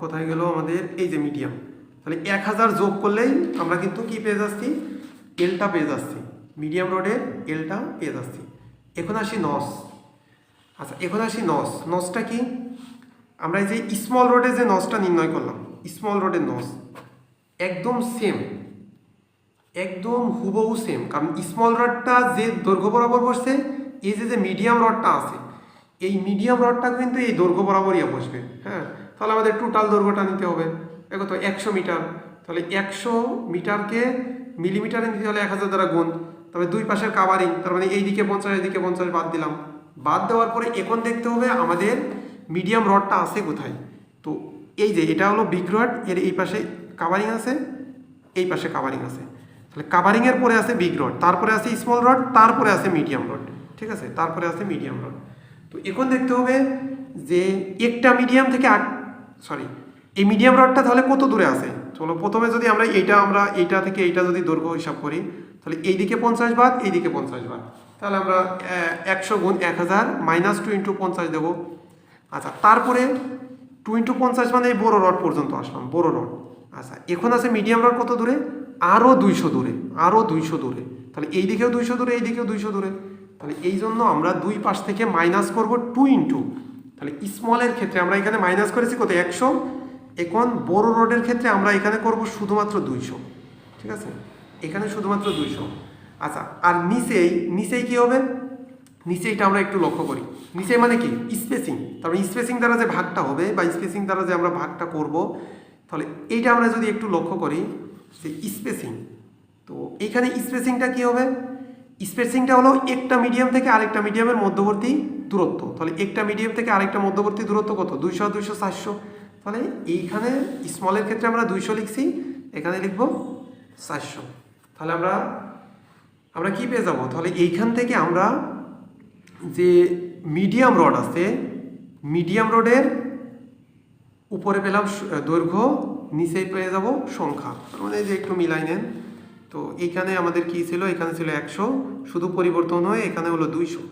কোথায় গেল আমাদের এই যে মিডিয়াম, তাহলে 1000 যোগ করলেই আমরা কিন্তু কি পেয়ে যাচ্ছি, এলটা পেয়ে যাচ্ছি, মিডিয়াম রডের এলটা পেয়ে যাচ্ছি। এখন আসি নস। আচ্ছা এখন আসি নস। নসটা কি, আমরা এই যে স্মল রোডে যে নসটা নির্ণয় করলাম, স্মল রোডের নস একদম সেম, একদম হুবহু সেম, কারণ স্মল রডটা যে দৈর্ঘ্য বরাবর বসছে, এই যে মিডিয়াম রডটা আছে, এই মিডিয়াম রডটা কিন্তু এই দৈর্ঘ্য বরাবরই বসবে। হ্যাঁ, তাহলে আমাদের টোটাল দৈর্ঘ্যটা নিতে হবে, দেখো তো 100 মিটার, তাহলে 100 মিটারকে মিলিমিটারে নিতে হলে 1000 দ্বারা গুণ, তবে দুই পাশের কাভারিং, তার মানে এইদিকে 50 এদিকে 50 বাদ দিলাম। বাদ দেওয়ার পরে এখন দেখতে হবে আমাদের মিডিয়াম রডটা আছে কোথায়। তো এই যে এটা হলো বিগ রড, এর এই পাশে কাভারিং আছে, এই পাশে কাভারিং আছে, তাহলে কাভারিংয়ের পরে আছে বিগ রড, তারপরে আছে স্মল রড, তারপরে আছে মিডিয়াম রড। ঠিক আছে, তারপরে আছে মিডিয়াম রড। তো এখন দেখতে হবে যে একটা মিডিয়াম থেকে এই মিডিয়াম রডটা তাহলে কত দূরে আছে। চলো প্রথমে যদি আমরা এইটা থেকে এইটা যদি দৈর্ঘ্য হিসাব করি, তাহলে এইদিকে 50 বাদ, এইদিকে 50 বাদ, তাহলে আমরা 100 গুণ 1000 মাইনাস 2 ইন্টু 50 দেবো। আচ্ছা তারপরে 2 ইন্টু 50 মানে এই বড় রড পর্যন্ত আসলাম, বড় রড। আচ্ছা এখন আছে মিডিয়াম রড কত দূরে, আরও 200 দূরে, আরও 200 দূরে, তাহলে এই দিকেও 200 দূরে, এই দিকেও 200 দূরে, তাহলে এই জন্য আমরা দুই পাশ থেকে মাইনাস করব 2 ইন্টু, তাহলে স্মলের ক্ষেত্রে আমরা এখানে মাইনাস করেছি কত 100, এখন বড় রডের ক্ষেত্রে আমরা এখানে করব শুধুমাত্র 200। ঠিক আছে, এখানে শুধুমাত্র 200। আচ্ছা আর নিচেই কি হবে, নিচেইটা আমরা একটু লক্ষ্য করি, নিচে মানে কি স্পেসিং, তারপরে স্পেসিং দ্বারা যে ভাগটা হবে বা স্পেসিং দ্বারা যে আমরা ভাগটা করব, তাহলে এইটা আমরা যদি একটু লক্ষ্য করি যে স্পেসিং, তো এইখানে স্পেসিংটা কি হবে, স্পেসিংটা হলো একটা মিডিয়াম থেকে আরেকটা মিডিয়ামের মধ্যবর্তী দূরত্ব, তাহলে একটা মিডিয়াম থেকে আরেকটা মধ্যবর্তী দূরত্ব কত 200 200 400, তাহলে এইখানে স্মলের ক্ষেত্রে আমরা 200 লিখছি, এখানে লিখব 400, তাহলে আমরা কি পেয়ে যাব, তাহলে এইখান থেকে আমরা যে মিডিয়াম রড আছে, মিডিয়াম রডের উপরে পেলাম দৈর্ঘ্য, নিচেই পেয়ে যাব সংখ্যা, মানে যে একটু মিলাই নেন। তো এইখানে আমাদের কি ছিল, এখানে ছিল 100, শুধু পরিবর্তন হয়ে এখানে হলো 200।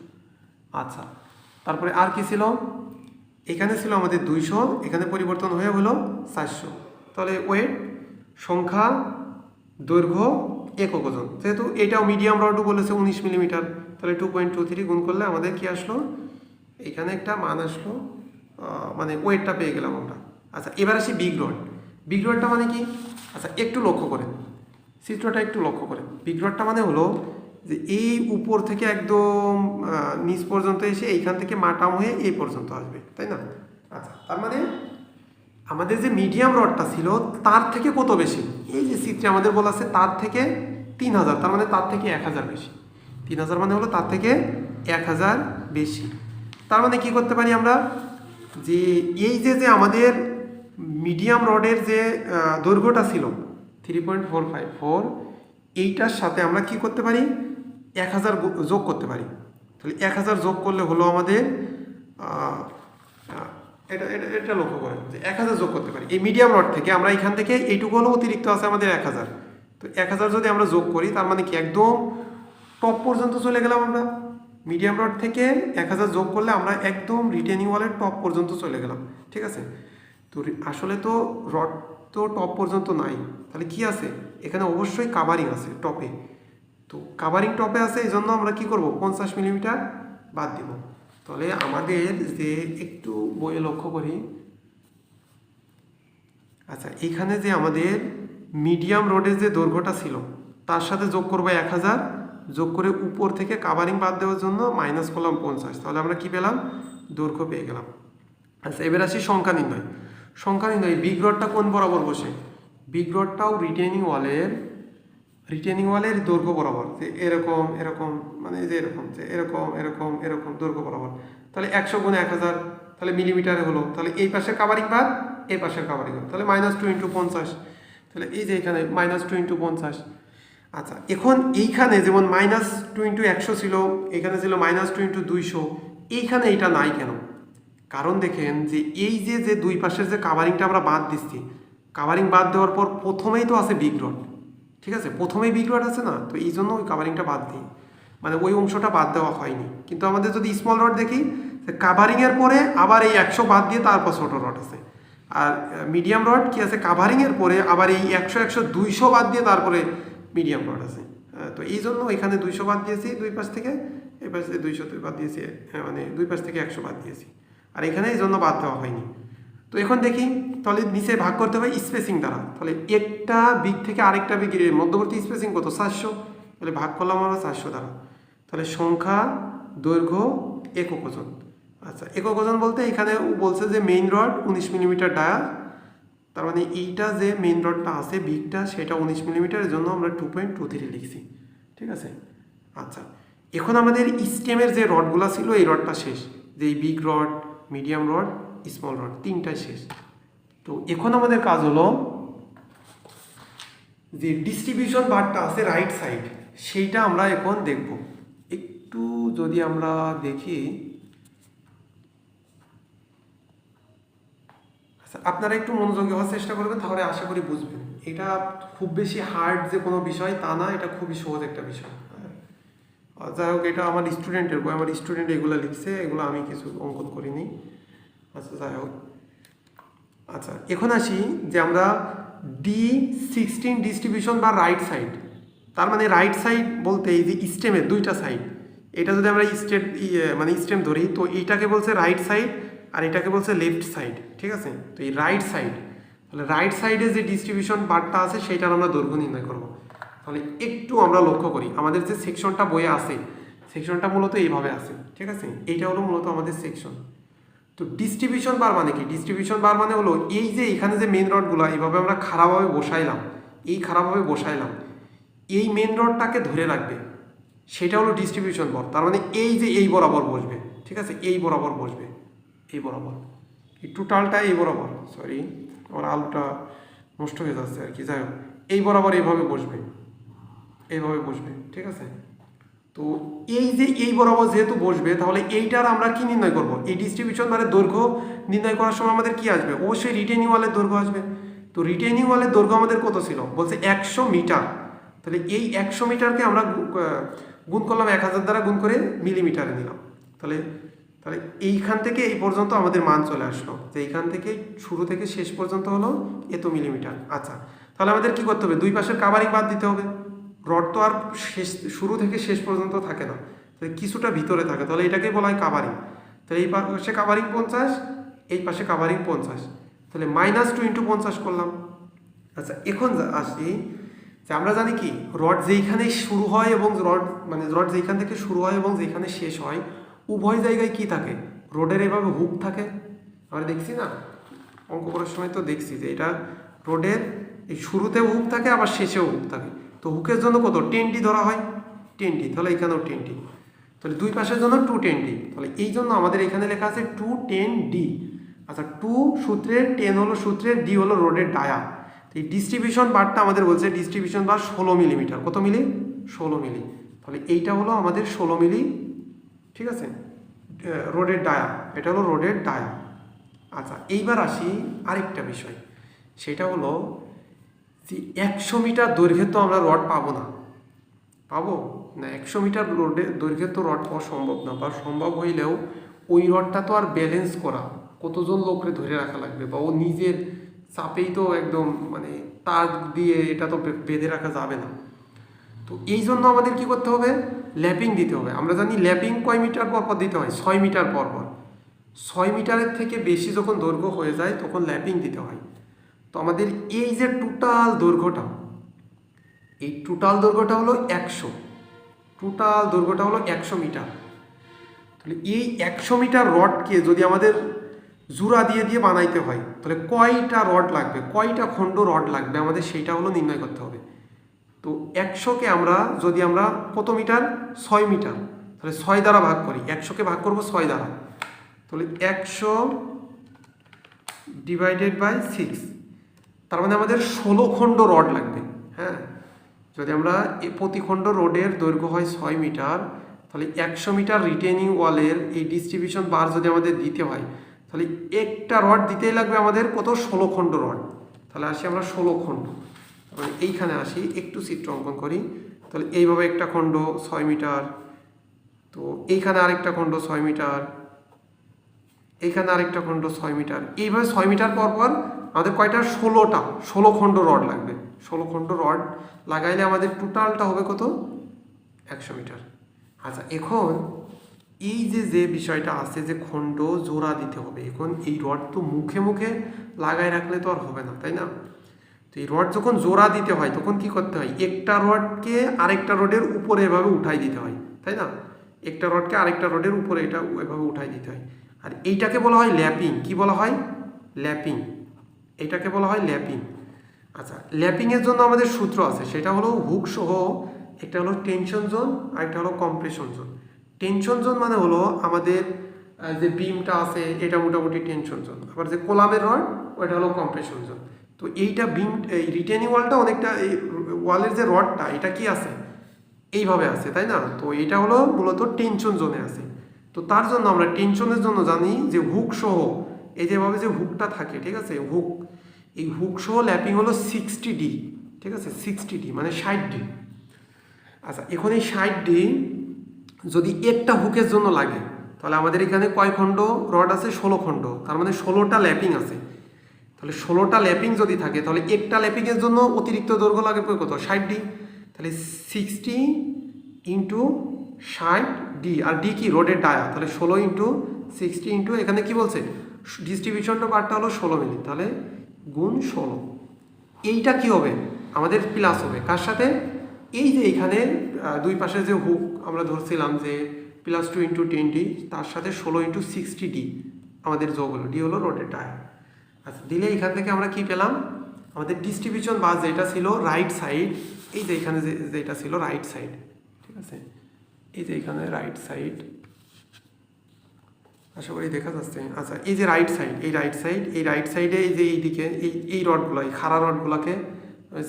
আচ্ছা তারপরে আর কি ছিল, এখানে ছিল আমাদের 200, এখানে পরিবর্তন হয়ে হলো 400, তাহলে ওয়েট সংখ্যা দৈর্ঘ্য একক ওজন, যেহেতু এটাও মিডিয়াম রডও বলেছে 19 মিলিমিটার, তাহলে 2.23 গুণ করলে আমাদের কি আসলো, এখানে একটা মান আসলো, মানে ওয়েটটা পেয়ে গেলাম আমরা। আচ্ছা এবার আসি বিগ রড। বিগ রডটা মানে কি, আচ্ছা একটু লক্ষ্য করেন চিত্রটা, একটু লক্ষ্য করেন। বিগ রডটা মানে হলো যে এই উপর থেকে একদম নিচ পর্যন্ত এসে এইখান থেকে মাটাম হয়ে এই পর্যন্ত আসবে, তাই না। আচ্ছা তার মানে আমাদের যে মিডিয়াম রডটা ছিল তার থেকে কত বেশি, এই যে চিত্রে আমাদের বলা আছে তার থেকে 3000, তার মানে তার থেকে 1000 বেশি, 3000 মানে হলো তার থেকে 1000 বেশি। তার মানে কি করতে পারি আমরা, যে এই যে আমাদের মিডিয়াম রডের যে দৈর্ঘ্যটা ছিল 3.454, এইটার সাথে আমরা কি করতে পারি 1000 যোগ করতে পারি, তাহলে 1000 যোগ করলে হলো আমাদের এটা লক্ষ্য করেন যে 1000 যোগ করতে পারি এই মিডিয়াম রড থেকে, আমরা এখান থেকে এইটুকু হলো অতিরিক্ত আছে আমাদের 1000, তো 1000 যদি আমরা যোগ করি তার মানে কি একদম টপ পর্যন্ত চলে গেলাম আমরা, মিডিয়াম রড থেকে 1000 যোগ করলে আমরা একদম রিটেনিং ওয়ালের টপ পর্যন্ত চলে গেলাম। ঠিক আছে, তো আসলে তো রড তো টপ পর্যন্ত নাই, তাহলে কি আছে এখানে অবশ্যই কাভারিং আছে টপে, তো কাভারিং টপে আছে, এই জন্য আমরা কি করব 50 মিলিমিটার বাদ দিব। তাহলে আমাদের যে একটু বইয়ে লক্ষ্য করি, আচ্ছা এখানে যে আমাদের মিডিয়াম রোডের যে দৈর্ঘ্যটা ছিল তার সাথে যোগ করবো 1000, যোগ করে উপর থেকে কাভারিং বাদ দেওয়ার জন্য মাইনাস করলাম 50, তাহলে আমরা কি পেলাম দৈর্ঘ্য পেয়ে গেলাম। আচ্ছা এবার আসি সংখ্যা নির্ণয়। সংখ্যা নির্ণয়, বিগ রডটা কোন বরাবর বসে, বিগ রডটাও রিটেনিং ওয়ালের দৈর্ঘ্য বরাবর, যে এরকম এরকম, মানে যে এরকম যে এরকম এরকম এরকম দৈর্ঘ্য বরাবর, তাহলে 100 গুণ 1000, তাহলে মিলিমিটারে হলো, তাহলে এই পাশের কাভারিং বাদ এই পাশের কাভারিং বাদ, তাহলে -2 ইন্টু 50, তাহলে এই যে এখানে -2 ইন্টু 50। আচ্ছা এখন এইখানে যেমন -2 ইন্টু 100 ছিল, এখানে ছিল -2 ইন্টু 200, এইখানে এইটা নাই কেন, কারণ দেখেন যে এই যে দুই পাশের যে কাভারিংটা আমরা বাদ দিচ্ছি, কাভারিং বাদ দেওয়ার পর প্রথমেই তো আছে বিগ রড, ঠিক আছে প্রথমেই বিগ রড আছে না, তো এই জন্য ওই কাভারিংটা বাদ দিই, মানে ওই অংশটা বাদ দেওয়া হয়নি। কিন্তু আমাদের যদি স্মল রড দেখি, কাভারিংয়ের পরে আবার এই 100 বাদ দিয়ে তারপর ছোটো রড আছে, আর মিডিয়াম রড কি আছে, কাভারিংয়ের পরে আবার এই 100 বাদ দিয়ে তারপরে মিডিয়াম রড আছে। তো এই জন্য এখানে 200 বাদ দিয়েছি দুই পাশ থেকে, এই পাশ থেকে 200 বাদ দিয়েছি, মানে দুই পাশ থেকে 100 বাদ দিয়েছি, আর এখানে এই জন্য বাদ দেওয়া হয়নি। তো এখন দেখি তাহলে নিচে ভাগ করতে হবে স্পেসিং দ্বারা। তাহলে একটা বিগ থেকে আরেকটা বিগের মধ্যবর্তী স্পেসিং কত, 400, তাহলে ভাগ করলাম আমরা 400 দ্বারা। তাহলে সংখ্যা, দৈর্ঘ্য, একক ওজন। আচ্ছা, একক ওজন বলতে এখানে বলছে যে মেইন রড 19 মিলিমিটার ডায়াল, তার মানে এইটা যে মেইন রডটা আছে বিগটা সেটা 19 মিলিমিটারের জন্য আমরা 2.23 লিখছি, ঠিক আছে। আচ্ছা, এখন আমাদের স্টেমের যে রডগুলো ছিল এই রডটা শেষ, যে এই big rod, medium rod, small rod তিনটাই শেষ। তো এখন আমাদের কাজ হলো যে ডিস্ট্রিবিউশন বারটা আছে রাইট সাইড, সেইটা আমরা এখন দেখব। একটু যদি আমরা দেখি, আচ্ছা আপনারা একটু মনোযোগী হওয়ার চেষ্টা করবেন, তাহলে আশা করি বুঝবেন। এটা খুব বেশি হার্ড যে কোনো বিষয় তা না, এটা খুবই সহজ একটা বিষয়। যাই হোক, এটা আমার স্টুডেন্টের বই, আমার স্টুডেন্ট এগুলো লিখছে, এগুলো আমি কিছু অঙ্কন করিনি। আচ্ছা যাই হোক, আচ্ছা এখন আসি যে আমরা D16 ডিস্ট্রিবিউশন বা রাইট সাইড, তার মানে রাইট সাইড বলতে এই যে স্টেমের দুইটা সাইড, এটা যদি আমরা স্টেম ধরি, তো এইটাকে বলছে রাইট সাইড আর এটাকে বলছে লেফট সাইড, ঠিক আছে। তো এই রাইট সাইড, তাহলে রাইট সাইডে যে ডিস্ট্রিবিউশন বারটা আছে সেইটার আমরা দৈর্ঘ্য নির্ণয় করব। তাহলে একটু আমরা লক্ষ্য করি, আমাদের যে সেকশনটা বইয়ে আছে, সেকশনটা মূলত এইভাবে আছে, ঠিক আছে। এইটা হলো মূলত আমাদের সেকশন। তো ডিস্ট্রিবিউশন বার মানে কি, ডিস্ট্রিবিউশন বার মানে হলো এই যে এখানে যে মেন রডগুলো এইভাবে আমরা খারাপভাবে বসাইলাম, এই মেন রডটাকে ধরে রাখবে, সেটা হলো ডিস্ট্রিবিউশন বার। তার মানে এই যে এই বরাবর বসবে, ঠিক আছে, এই বরাবর বসবে, এই বরাবর, এই টোটালটা এই বরাবর, সরি আমার আলুটা নষ্ট হয়ে যাচ্ছে আর কি, যাই হোক এই বরাবর এইভাবে বসবে, ঠিক আছে। তো এই যে এই বরাবর যেহেতু বসবে, তাহলে এইটার আমরা কি নির্ণয় করব, এই ডিস্ট্রিবিউশন বারের দৈর্ঘ্য নির্ণয় করার সময় আমাদের কি আসবে, অবশ্যই রিটেনিং ওয়ালের দৈর্ঘ্য আসবে। তো রিটেনিং ওয়ালের দৈর্ঘ্য আমাদের কত ছিল, বলছে 100 মিটার। তাহলে এই 100 মিটারকে আমরা গুণ করলাম 1000 দ্বারা, গুণ করে মিলিমিটারে নিলাম। তাহলে এইখান থেকে এই পর্যন্ত আমাদের মান চলে আসলো, যে এইখান থেকে শুরু থেকে শেষ পর্যন্ত হলো এত মিলিমিটার। আচ্ছা, তাহলে আমাদের কি করতে হবে, দুই পাশের কাভারিং বাদ দিতে হবে। রড তো আর শুরু থেকে শেষ পর্যন্ত থাকে না, তাহলে কিছুটা ভিতরে থাকে, তাহলে এটাকে বলা হয় কাভারিং। তাহলে এই পাশে কাভারিং 50, এই পাশে কাভারিং 50, তাহলে -2 × 50 করলাম। আচ্ছা, এখন আসি যে আমরা জানি কি, রড যেইখানে শুরু হয় এবং রড যেইখান থেকে শুরু হয় এবং যেখানে শেষ হয় উভয় জায়গায় কি থাকে, রোডের এভাবে হুক থাকে। আমরা দেখছি না অঙ্ক করার সময়, তো দেখছি যে এটা রোডের এই শুরুতেও হুক থাকে আবার শেষেও হুক থাকে। তো হুকের জন্য কত 10D ধরা হয়, 10D, তাহলে এখানেও 10D, তাহলে দুই পাশের জন্য 210D। তাহলে এই জন্য আমাদের এখানে লেখা আছে 210D। আচ্ছা, 2 সূত্রের, 10 হলো সূত্রের, D হলো রোডের ডায়া। এই ডিস্ট্রিবিউশন বারটা আমাদের বলছে ডিস্ট্রিবিউশন বার 16 মিলিমিটার, কত মিলি, 16 মিলি। তাহলে এইটা হলো আমাদের 16 মিলি, ঠিক আছে, রোডের ডায়া, এটা হলো রোডের ডায়া। আচ্ছা, এইবার আসি আরেকটা বিষয়, সেটা হলো যে 100 মিটার দৈর্ঘ্যের তো আমরা রড পাবো না, 100 মিটার দৈর্ঘ্যের তো রড পাওয়া সম্ভব না, বা সম্ভব হইলেও ওই রডটা তো আর ব্যালেন্স করা, কতজন লোককে ধরে রাখা লাগবে, বা ও নিজের চাপেই তো একদম তার দিয়ে এটা তো বেঁধে রাখা যাবে না। তো এই জন্য আমাদের কি করতে হবে, ল্যাপিং দিতে হবে। আমরা জানি ল্যাপিং কয় মিটার পর পর দিতে হয়, 6 মিটার পর পর। 6 মিটারের থেকে বেশি যখন দৈর্ঘ্য হয়ে যায় তখন ল্যাপিং দিতে হয়। তো আমাদের এই যে টোটাল দৈর্ঘ্যটা, এই টোটাল দৈর্ঘ্যটা হলো 100, টোটাল দৈর্ঘ্যটা হলো 100 মিটার। তাহলে এই 100 মিটার রডকে যদি আমাদের জোড়া দিয়ে দিয়ে বানাইতে হয়, তাহলে কয়টা রড লাগবে, কয়টা খণ্ড রড লাগবে আমাদের, সেইটা হলো নির্ণয় করতে হবে। তো 100কে আমরা যদি আমরা কত মিটার, 6 মিটার, তাহলে 6 দ্বারা ভাগ করি, 100কে ভাগ করব 6 দ্বারা, তাহলে 100 / 6, তার মানে আমাদের 16 খণ্ড রড লাগবে। হ্যাঁ, যদি আমরা প্রতি খণ্ড রোডের দৈর্ঘ্য হয় 6 মিটার, তাহলে 100 মিটার রিটেনিং ওয়ালের এই ডিস্ট্রিবিউশন বার যদি আমাদের দিতে হয়, তাহলে একটা রড দিতেই লাগবে আমাদের কত, 16 খণ্ড রড। তাহলে আসি আমরা 16 খণ্ড, মানে এইখানে আসি, একটু চিত্র অঙ্কন করি। তাহলে এইভাবে একটা খণ্ড 6 মিটার, তো এইখানে আরেকটা খণ্ড 6 মিটার, এইখানে আরেকটা খণ্ড 6 মিটার, এইভাবে 6 মিটার পর পর আমাদের কয়টা 16 খণ্ড রড লাগবে। 16 খণ্ড রড লাগাইলে আমাদের টোটালটা হবে কত? 100 মিটার। আচ্ছা, এখন এই যে বিষয়টা আছে যে খণ্ড জোড়া দিতে হবে, এখন এই রড তো মুখে মুখে লাগাই রাখলে তো আর হবে না, তাই না? তো এই রড যখন জোড়া দিতে হয় তখন কি করতে হয়? একটা রডকে আরেকটা রডের উপরে এভাবে উঠাই দিতে হয়, তাই না? একটা রডকে আরেকটা রডের উপরে এটা এভাবে উঠাই দিতে হয়। আর এইটাকে বলা হয় ল্যাপিং। কি বলা হয়? ল্যাপিং। এইটাকে বলা হয় ল্যাপিং। আচ্ছা, ল্যাপিংয়ের জন্য আমাদের সূত্র আছে, সেটা হলো হুক সহ একটা হলো টেনশন জোন আর একটা হলো কম্প্রেশন জোন। টেনশন জোন মানে হলো আমাদের যে বিমটা আছে এটা মোটামুটি টেনশন জোন, আবার যে কোলামের রড ওইটা হলো কম্প্রেশন জোন। তো এইটা বিম, এই রিটেনিং ওয়ালটা অনেকটা, এই ওয়ালের যে রডটা এটা কি আছে? এইভাবে আছে, তাই না? তো এটা হলো মূলত টেনশন জোনে আছে। তো তার জন্য আমরা টেনশনের জন্য জানি যে হুক সহ এই যেভাবে যে হুকটা থাকে, ঠিক আছে, হুক, এই হুক সহ ল্যাপিং হলো 60D, ঠিক আছে, 60D মানে 60D। আচ্ছা, এখন এই 60D যদি একটা হুকের জন্য লাগে তাহলে আমাদের এখানে কয় খণ্ড রড আছে? 16 খণ্ড, তার মানে 16টা ল্যাপিং আছে। তাহলে 16টা ল্যাপিং যদি থাকে তাহলে একটা ল্যাপিংয়ের জন্য অতিরিক্ত দৈর্ঘ্য লাগবে কত? 60D। তাহলে 60 ইন্টু 60D, আর ডি কি? রোডের ডায়া। তাহলে 16 ইন্টু 60 ইন্টু এখানে কি বলছে? ডিস্ট্রিবিউশনটা পার্টটা হলো 16 মিলি, তাহলে গুণ 16। এইটা কি হবে? আমাদের প্লাস হবে কার সাথে? এই যে এখানে দুই পাশে যে হুক আমরা ধরছিলাম যে +2 ইন্টু 10D, তার সাথে 16 ইন্টু 60D আমাদের যোগ হলো, ডি হলো রোডের ডায়া। আচ্ছা, দিলে এখান থেকে আমরা কি পেলাম? আমাদের ডিস্ট্রিবিউশন বাস যেটা ছিল রাইট সাইড, এই যে এখানে যেটা ছিল রাইট সাইড, ঠিক আছে, এই যে এখানে রাইট সাইড, আশা করি দেখা যাচ্ছে। আচ্ছা, এই যে রাইট সাইড, এই রাইট সাইডে এই যে এইদিকে এই রডগুলো, এই খাড়া রডগুলোকে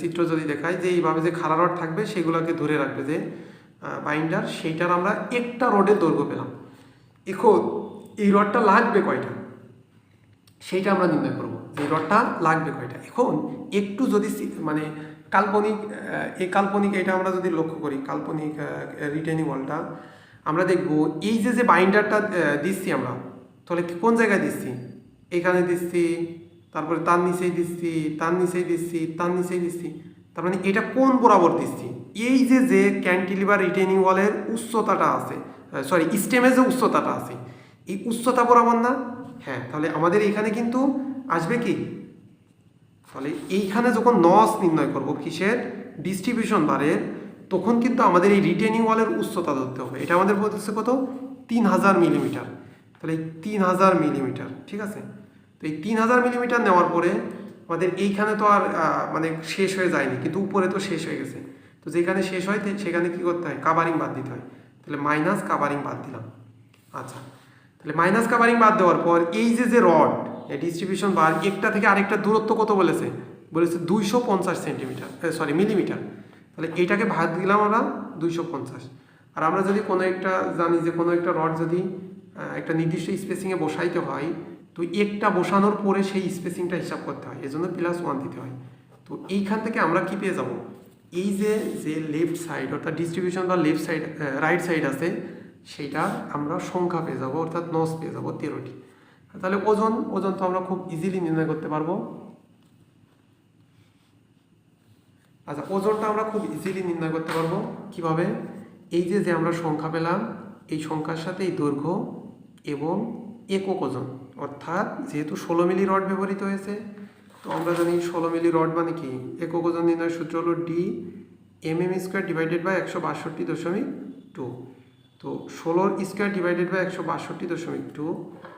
চিত্র যদি দেখায় যে এইভাবে যে খাড়া রড থাকবে সেগুলোকে ধরে রাখবে যে বাইন্ডার, সেইটার আমরা একটা রডের দৈর্ঘ্য পেলাম। এখন এই রডটা লাগবে কয়টা সেইটা আমরা নির্ণয় করব, যে রডটা লাগবে কয়টা। এখন একটু যদি মানে কাল্পনিক, এই কাল্পনিক এটা আমরা যদি লক্ষ্য করি, কাল্পনিক রিটেনিং ওয়ালটা আমরা দেখব এই যে বাইন্ডারটা দিচ্ছি আমরা, তাহলে কোন জায়গায় দিচ্ছি? এখানে দিচ্ছি, তারপরে তার নিচেই দিচ্ছি, তার নিচেই দিচ্ছি, তার নিচেই দিচ্ছি। তার মানে এটা কোন বরাবর দিচ্ছি? এই যে ক্যান্টিলিভার রিটেনিং ওয়ালের উচ্চতাটা আছে, সরি স্টেমের যে উচ্চতাটা আছে, এই উচ্চতা বরাবর না? হ্যাঁ, তাহলে আমাদের এখানে কিন্তু আসবে কি? তাহলে এইখানে যখন নস নির্ণয় করব কিসের? ডিস্ট্রিবিউশন বারের, তখন কিন্তু আমাদের এই রিটেনিং ওয়ালের উচ্চতা ধরতে হবে। এটা আমাদের বলতেছে কত? 3000 মিলিমিটার। তাহলে 3000 মিলিমিটার, ঠিক আছে। তো এই 3000 মিলিমিটার নেওয়ার পরে আমাদের এইখানে তো আর মানে শেষ হয়ে যায়নি, কিন্তু উপরে তো শেষ হয়ে গেছে। তো যেখানে শেষ হয় সেখানে কি করতে হয়? কাভারিং বাদ দিতে হয়। তাহলে মাইনাস কাভারিং বাদ দিলাম। আচ্ছা, তাহলে মাইনাস কাভারিং বাদ দেওয়ার পর এই যে রড ডিস্ট্রিবিউশন বার, একটা থেকে আরেকটা দূরত্ব কত বলেছে? 250 সেন্টিমিটার, সরি মিলিমিটার। তাহলে এইটাকে ভাগ দিলাম আমরা 250। আর আমরা যদি কোনো একটা জানি যে কোনো একটা রড যদি একটা নির্দিষ্ট স্পেসিংয়ে বসাইতে হয়, তো একটা বসানোর পরে সেই স্পেসিংটা হিসাব করতে হয়, এজন্য +1 দিতে হয়। তো এইখান থেকে আমরা কি পেয়ে যাব? এই যে লেফট সাইড অর্থাৎ ডিস্ট্রিবিউশন বা লেফট সাইড, রাইট সাইড আছে, সেইটা আমরা সংখ্যা পেয়ে যাব, অর্থাৎ নস পেয়ে যাব 13টি। তাহলে ওজন তো আমরা খুব ইজিলি নির্ণয় করতে পারবো। আচ্ছা, ওজনটা আমরা খুব ইজিলি নির্ণয় করতে পারবো কিভাবে? এই যে আমরা সংখ্যা পেলাম, এই সংখ্যার সাথে এই দৈর্ঘ্য এবং একক ওজন, অর্থাৎ যেহেতু 16 মিলি রড ব্যবহৃত হয়েছে, তো আমরা জানি 16 মিলি রড মানে কি? একক ওজন নির্ণয়ের সূত্র হলো ডি mm² ডিভাইডেড বাই 162.2। তো 16 স্কোয়ার ডিভাইডেড বাই 162.2,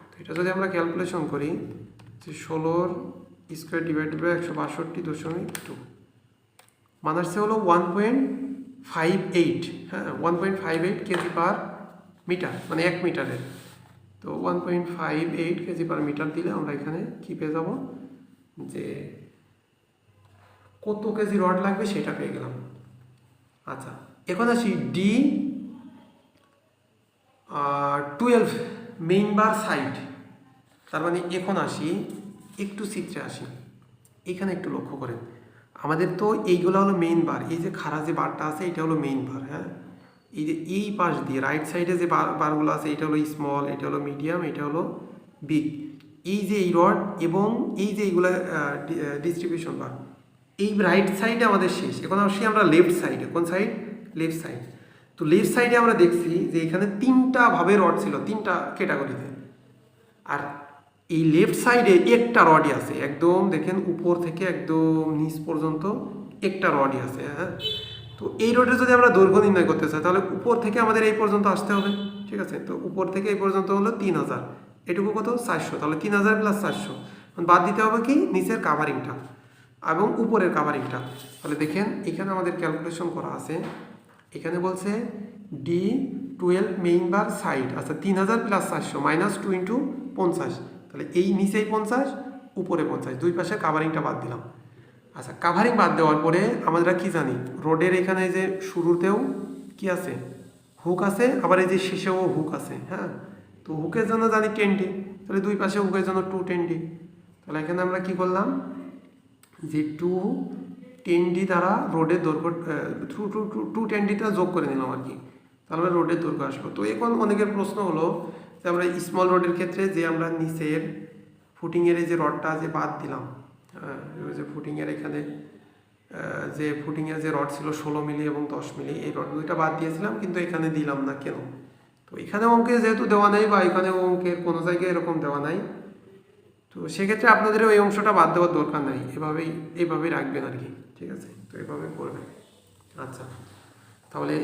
তো এটা যদি আমরা ক্যালকুলেশন করি যে 16 স্কোয়ার ডিভাইডেড বাই 162.2 মানার্সে হলো 1.58, হ্যাঁ 1.58 কেজি পার মিটার, মানে 1 মিটারের। তো 1.58 কেজি পার মিটার দিলে আমরা এখানে কি পেয়ে যাব? যে কত কেজি রড লাগবে সেটা পেয়ে গেলাম। আচ্ছা, এখন আসি ডি 12 মেইন বার সাইড। তার মানে এখন আসি একটু চিত্রে আসি, এখানে একটু লক্ষ্য করেন, আমাদের তো এইগুলো হলো মেইন বার, এই যে খাড়া যে বারটা আছে এটা হলো মেইন বার, হ্যাঁ। এই যে এই পাশ দিয়ে রাইট সাইডে যে বারগুলো আছে, এটা হলো স্মল, এটা হলো মিডিয়াম, এটা হলো বি এই যে এই রড এবং এই যে এইগুলা ডিস্ট্রিবিউশন বার, এই রাইট সাইডে আমাদের শেষ। এখন আসি আমরা লেফট সাইডে। কোন সাইড? Left side. তো লেফট সাইডে আমরা দেখছি যে এখানে 3টা ভাবে রড ছিল, 3টা ক্যাটাগরিতে। আর এই লেফট সাইডে একটা রডই আছে, একদম দেখেন উপর থেকে একদম নিচ পর্যন্ত একটা রডই আছে। হ্যাঁ, তো এই রডের যদি আমরা দৈর্ঘ্য নির্ণয় করতে চাই তাহলে উপর থেকে আমাদের এই পর্যন্ত আসতে হবে। ঠিক আছে, তো উপর থেকে এই পর্যন্ত হলো 3000, এটুকু কত? 400। তাহলে 3000 প্লাস 400, বাদ দিতে হবে কি? নিচের কাভারিংটা এবং উপরের কাভারিংটা। তাহলে দেখেন এখানে আমাদের ক্যালকুলেশন করা আছে। এখানে বলছে D12 মেইন বার সাইড, আচ্ছা 3000 প্লাস 400 মাইনাস 2 ইন্টু 50। তাহলে এই নিচেই 50, উপরে 50, দুই পাশে কাভারিংটা বাদ দিলাম। আচ্ছা, কাভারিং বাদ দেওয়ার পরে আমরা কি জানি? রোডের এখানে যে শুরুতেও কি আছে? হুক আছে, আবার এই যে শেষেও হুক আছে। হ্যাঁ, তো হুকের জন্য জানি 10D, তাহলে দুই পাশে হুকের জন্য 210D। তাহলে এখানে আমরা কি করলাম যে 210D দ্বারা রোডের দৈর্ঘ্য 210Dটা যোগ করে নিলাম আর কি, তাহলে রোডের দৈর্ঘ্য আসলো। তো এখন অনেকের প্রশ্ন হলো যে আমরা স্মল রোডের ক্ষেত্রে যে আমরা নিচের ফুটিংয়ের এই যে রডটা যে বাদ দিলাম, যে ফুটিংয়ের এখানে যে ফুটিংয়ের যে রড ছিল 16 মিলি এবং 10 মিলি, এই রড দুইটা বাদ দিয়েছিলাম, কিন্তু এখানে দিলাম না কেন? তো এখানে অঙ্কে যেহেতু দেওয়া নাই বা এখানে অঙ্কের কোনো জায়গায় এরকম দেওয়া নাই, তো সেক্ষেত্রে আপনাদেরও এই অংশটা বাদ দেওয়ার দরকার নাই, এইভাবেই রাখবেন আর কি। ঠিক আছে, তো এইভাবে করবেন। আচ্ছা, তাহলে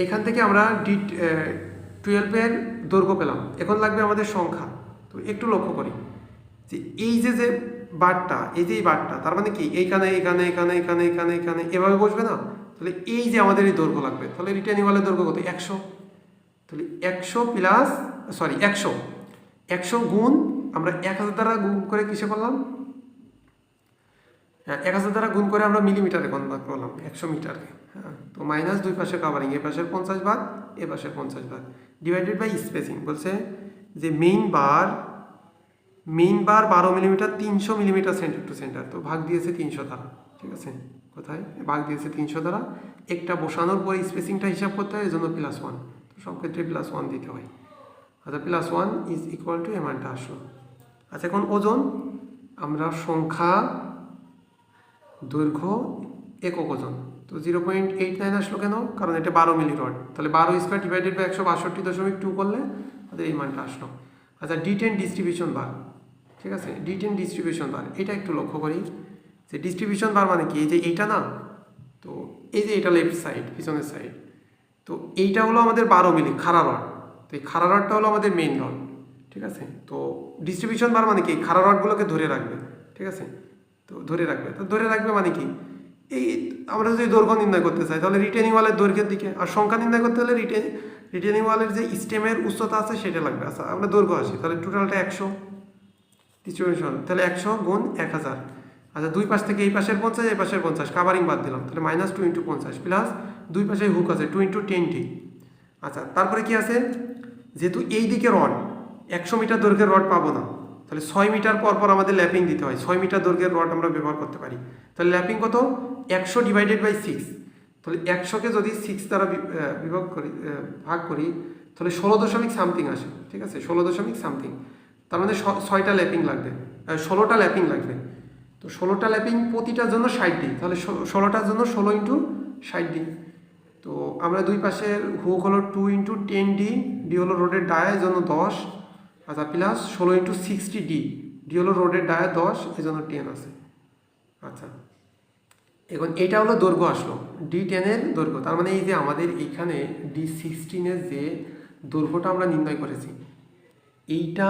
এখান থেকে আমরা D12 দৈর্ঘ্য পেলাম। এখন লাগবে আমাদের সংখ্যা। তো একটু লক্ষ্য করি যে এই যে বারটা, এই যে এই বারটা, তার মানে কি এইখানে এখানে এখানে এখানে এখানে এখানে এভাবে বসবে না? তাহলে এই যে আমাদের এই দৈর্ঘ্য লাগবে, তাহলে রিটেনিং ওয়ালের দৈর্ঘ্য কত? 100। তাহলে 100 গুণ আমরা 1000 দ্বারা গুণ করে কিসে করলাম? হ্যাঁ, 1000 দ্বারা গুণ করে আমরা মিলিমিটারে কনভার্ট করলাম, 100 মিটারকে। হ্যাঁ, তো মাইনাস দুই পাশে কাভারিং, এ পাশের 50 ভাগ, এ পাশের 50 ভাগ, ডিভাইডেড বাই স্পেসিং। বলছে যে main bar 12 millimetre, 300 millimetre centre to centre, তো ভাগ দিয়েছে 300 দ্বারা। ঠিক আছে, কোথায় ভাগ দিয়েছে? 300 দ্বারা। একটা বসানোর পরে স্পেসিংটা হিসাব করতে হয়, এই জন্য +1, তো সব ক্ষেত্রে +1 দিতে হয়। আচ্ছা, +1 ইজ ইকুয়াল টু এ মানটা আসলো। আচ্ছা, এখন ওজন আমরা সংখ্যা, দৈর্ঘ্য, একক ওজন। তো 0.89 আসলো কেন? কারণ এটা 12 মিলি রড, তাহলে 12 স্কোয়ার ডিভাইডেড বাই 162.2 করলে আমাদের এই মানটা আসলো। আচ্ছা, D10 ডিস্ট্রিবিউশন বার। ঠিক আছে, D10 ডিস্ট্রিবিউশন বার, এটা একটু লক্ষ্য করি যে ডিস্ট্রিবিউশন বার মানে কি? এই যে এইটা না, তো এই যে এটা লেফট সাইড, পিছনের সাইড, তো এইটা হলো আমাদের 12 মিলি খাড়া রড, তো এই খাড়া রডটা হলো আমাদের মেইন রড। ঠিক আছে, তো ডিস্ট্রিবিউশন বার মানে কি? খাড়া রডগুলোকে ধরে রাখবে। ঠিক আছে, তো ধরে রাখবে মানে কি? এই আমরা যদি দৈর্ঘ্য নির্ণয় করতে চাই তাহলে রিটেনিং ওয়ালের দৈর্ঘ্যের দিকে, আর সংখ্যা নির্ণয় করতে হলে রিটেনিং ওয়ালের যে স্টেমের উচ্চতা আছে সেটা লাগবে। আচ্ছা, আমরা দৈর্ঘ্য আসি, তাহলে টোটালটা 100 ডিস্ট্রিবিউশন, তাহলে 100 গুণ 1000। আচ্ছা, দুই পাশ থেকে এই পাশের 50, এই পাশের 50, কাভারিং বাদ দিলাম, তাহলে -2 ইন্টু 50 প্লাস দুই পাশে হুক আছে 2 ইন্টু 10D। আচ্ছা, তারপরে কি আছে? যেহেতু এই দিকে রড 100 মিটার দৈর্ঘ্যের রড পাবো না, তাহলে 6 মিটার পর পর আমাদের ল্যাপিং দিতে হয়। 6 মিটার দৈর্ঘ্যের রড আমরা ব্যবহার করতে পারি। তাহলে ল্যাপিং কত? 100 ডিভাইডেড বাই 6। তাহলে 100কে যদি 6 দ্বারা ভাগ করি তাহলে 16 সামথিং আসে। ঠিক আছে, 16 সামথিং, তার মানে 6টা ল্যাপিং লাগবে, 16টা ল্যাপিং লাগবে। তো 16টা ল্যাপিং প্রতিটার জন্য 60D, তাহলে 16টার জন্য 16 ইন্টু 60D। তো আমরা দুই পাশের হুক হলো 2 ইন্টু 10D, ডি হলো রোডের ডায়া, জন্য 10। আচ্ছা, প্লাস 16 ইন্টু 60D, ডি হলো রোডের ডায়া 10, এই জন্য 10 আছে। আচ্ছা, এখন এটা হলো দৈর্ঘ্য আসলো, D10 দৈর্ঘ্য। তার মানে এই যে আমাদের এইখানে D16 যে দৈর্ঘ্যটা আমরা নির্ণয় করেছি, এইটা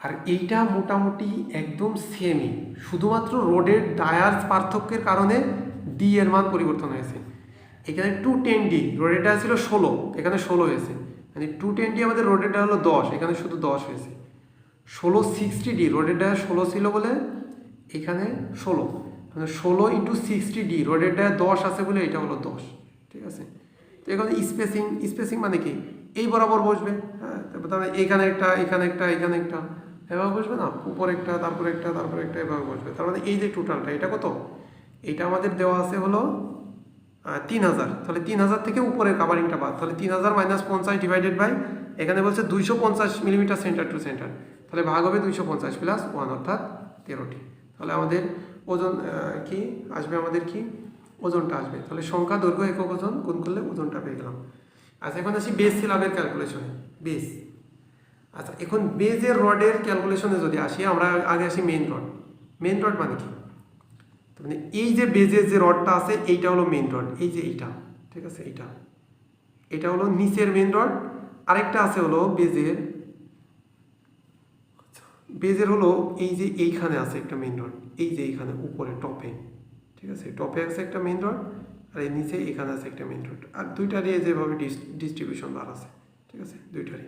আর এইটা মোটামুটি একদম সেমই, শুধুমাত্র রোডের ডায়ার পার্থক্যের কারণে ডি এর মান পরিবর্তন হয়েছে। এখানে 210D, রোডের ডায়া ছিল 16, এখানে 16 হয়েছে, মানে 210D আমাদের রোডের ডায়া হলো 10, এখানে শুধু 10 হয়েছে। 1660D, রোডের ডায়া 16 ছিল বলে এখানে 16, মানে 16 ইন্টু 60D, রোডের ডায়া 10 আছে বলে এটা হলো 10। ঠিক আছে, তো এখানে স্পেসিং মানে কি? এই বরাবর বসবে। হ্যাঁ, তারপরে এখানে একটা, এখানে একটা, এখানে একটা, এভাবে বসবে না? উপর একটা, তারপর একটা, তারপর একটা, এভাবে বসবে। তার মানে এই যে টোটালটা, এটা কত? এটা আমাদের দেওয়া আছে হলো 3000। তাহলে 3000 থেকে উপরের কাভারিংটা বাদ, তাহলে 3000 - 50 ডিভাইডেড বাই এখানে বলছে 250 মিলিমিটার সেন্টার টু সেন্টার, তাহলে ভাগ হবে 250 প্লাস 1 অর্থাৎ 13টি। তাহলে আমাদের ওজন কি আসবে, আমাদের কি ওজনটা আসবে। তাহলে সংখ্যা, দৈর্ঘ্য, একক ওজন গুণ করলে ওজনটা পেয়ে গেলাম। আচ্ছা এখন আসি বেস সিলাবের ক্যালকুলেশনে। বেস, আচ্ছা এখন বেজের রডের ক্যালকুলেশনে যদি আসি, আমরা আগে আসি মেইন রড। মেইন রড মানে কি, মানে এই যে বেজের যে রডটা আছে এইটা হলো মেইন রড, এই যে এইটা, ঠিক আছে, এটা হলো নিচের মেইন রড। আরেকটা আছে হলো বেজের হলো এই যে এইখানে আছে একটা মেইন রড, এই যে এইখানে উপরে টপে, ঠিক আছে, টপে আছে একটা মেইন রড, আর এই নিচে এখানে আছে একটা মেইন রড, আর দুইটারই যেভাবে ডিস্ট্রিবিউশন বার আছে, ঠিক আছে, দুইটারই।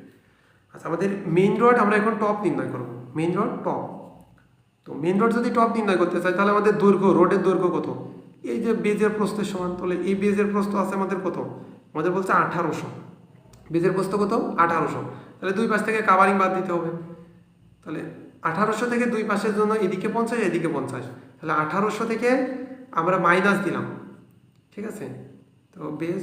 আচ্ছা আমাদের মেইন রড আমরা এখন টপ নির্ণয় করব, মেইন রড টপ। তো মেইন রড যদি টপ নির্ণয় করতে চাই তাহলে আমাদের দৈর্ঘ্য, রোডের দৈর্ঘ্য কত, এই যে বেজের প্রস্থের সমান, তাহলে এই বেজের প্রস্থ আছে আমাদের কত, আমাদের বলছে 1800, বেজের প্রস্থ কত 1800, তাহলে দুই পাশ থেকে কাভারিং বাদ দিতে হবে। তাহলে 1800 থেকে দুই পাশের জন্য এদিকে 50 এদিকে 50, তাহলে 1800 থেকে আমরা মাইনাস দিলাম, ঠিক আছে। তো বেস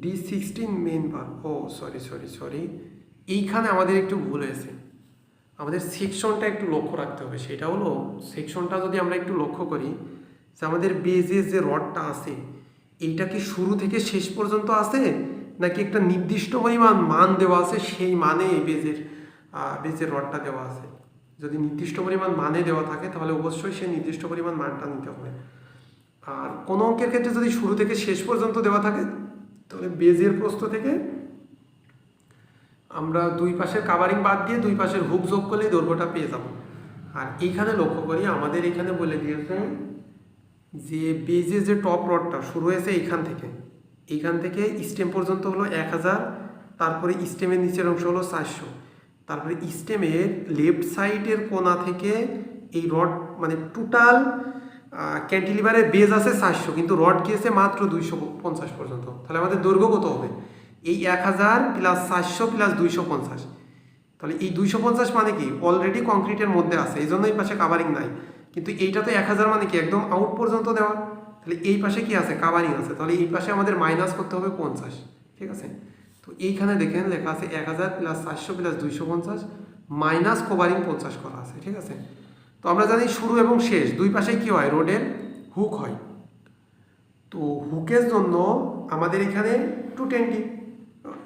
D16 মেইন বার, ও সরি এইখানে আমাদের একটু ভুল হয়েছে, আমাদের সেকশনটা একটু লক্ষ্য রাখতে হবে। সেটা হলো সেকশনটা যদি আমরা একটু লক্ষ্য করি যে আমাদের বেজের যে রডটা আছে এইটা কি শুরু থেকে শেষ পর্যন্ত আছে, নাকি একটা নির্দিষ্ট পরিমাণ মান দেওয়া আছে, সেই মানে বেজের রডটা দেওয়া আছে। যদি নির্দিষ্ট পরিমাণ মানে দেওয়া থাকে তাহলে অবশ্যই সেই নির্দিষ্ট পরিমাণ মানটা নিতে হবে। আর কোনো অঙ্কের ক্ষেত্রে যদি শুরু থেকে শেষ পর্যন্ত দেওয়া থাকে তাহলে বেজের প্রস্থ থেকে আমরা দুই পাশের কাভারিং বাদ দিয়ে দুই পাশের হুক যোগ করলেই দৈর্ঘ্যটা পেয়ে যাব। আর এইখানে লক্ষ্য করি আমাদের এখানে বলে দিয়েছে যে বেজের যে টপ রডটা শুরু হয়েছে এইখান থেকে স্টেম পর্যন্ত হলো 1000, তারপরে স্টেমের নিচের অংশ হলো 400, তারপরে স্টেমের লেফট সাইডের কোণা থেকে এই রড মানে টোটাল ক্যান্টিলিভারের বেজ আছে 400, কিন্তু রড গিয়েছে মাত্র 250 পর্যন্ত। তাহলে আমাদের দৈর্ঘ্য কত হবে, এই 1000 প্লাস 400 প্লাস 250, তাহলে এই 250 মানে কি অলরেডি কংক্রিটের মধ্যে আছে, এই জন্য এই পাশে কাভারিং নাই। কিন্তু এইটা তো 1000 মানে কি একদম আউট পর্যন্ত দেওয়া, তাহলে এই পাশে কি আছে কাভারিং আছে, তাহলে এই পাশে আমাদের মাইনাস করতে হবে 50, ঠিক আছে। তো এইখানে দেখেন লেখা আছে 1000 প্লাস 400 প্লাস 250 মাইনাস কভারিং 50 করা আছে, ঠিক আছে। তো আমরা জানি শুরু এবং শেষ দুই পাশে কি হয়, রোডের হুক হয়। তো হুকের জন্য আমাদের এখানে 220,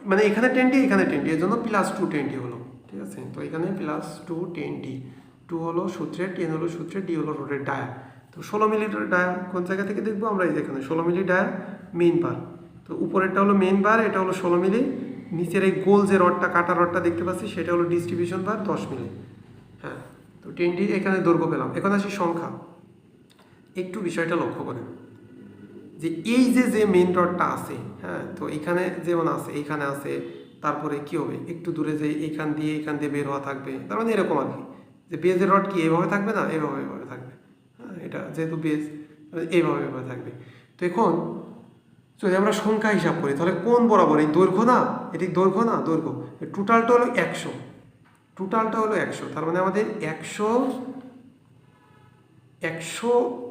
মানে এখানে 10টি এখানে 10টি, এর জন্য প্লাস 220 হলো, ঠিক আছে। তো এখানে প্লাস 220, 2 হলো সূত্রের, 10 হলো সূত্রের, ডি হলো রোডের ডায়া। তো 16 মিলি ডায়া কোন জায়গা থেকে দেখবো আমরা, এই যেখানে 16 মিলি ডায়া মেইন বার। তো উপরেরটা হলো মেইন বার, এটা হলো 16 মিলি, নিচের এই গোল যে রডটা কাটা রডটা দেখতে পাচ্ছি সেটা হলো ডিস্ট্রিবিউশন বার 10 মিলি। হ্যাঁ, তো 10টি এখানে দৈর্ঘ্য পেলাম। এখন আসি সংখ্যা, একটু বিষয়টা লক্ষ্য করেন যে এই যে মেইন রডটা আছে, হ্যাঁ, তো এখানে যেমন আছে এইখানে আছে, তারপরে কি হবে একটু দূরে যে এখান দিয়ে বের হওয়া থাকবে, তার মানে এরকম আর কি, যে বেজের রড কি এইভাবে থাকবে না, এইভাবে থাকবে, হ্যাঁ, এটা যেহেতু বেজ এইভাবে থাকবে। তো এখন যদি আমরা সংখ্যা হিসাব করি তাহলে কোন বরাবর এই দৈর্ঘ্য না, এটি দৈর্ঘ্য না, দৈর্ঘ্য টোটালটা হলো 100, তার মানে আমাদের 100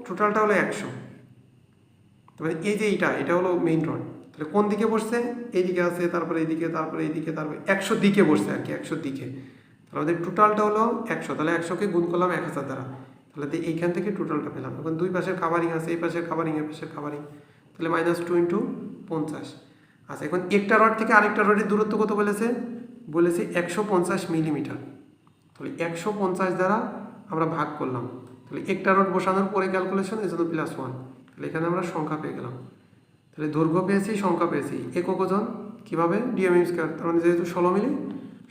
টোটালটা হলো 100, মানে এই যে এটা হলো মেইন রড, তাহলে কোন দিকে বসছে, এইদিকে আছে, তারপরে এইদিকে, তারপরে 100 দিকে বসছে আর কি, 100 দিকে। তাহলে আমাদের টোটালটা হলো 100, তাহলে 100কে গুণ করলাম 1000 দ্বারা, তাহলে এইখান থেকে টোটালটা পেলাম। এখন দুই পাশের কাভারিং আছে, এই পাশের কাভারিং, এই পাশের কাভারিং, তাহলে -2 × 50। আচ্ছা এখন একটা রড থেকে আরেকটা রডের দূরত্ব কত বলেছে 150 মিলিমিটার, তাহলে 150 দ্বারা আমরা ভাগ করলাম, তাহলে একটা রড বসানোর পরে ক্যালকুলেশন, এই জন্য +1, তাহলে এখানে আমরা সংখ্যা পেয়ে গেলাম। তাহলে দৈর্ঘ্য পেয়েছি, সংখ্যা পেয়েছি, একক ওজন কীভাবে ডিএমএম স্কয়ার, তার মানে যেহেতু 16 মিলি,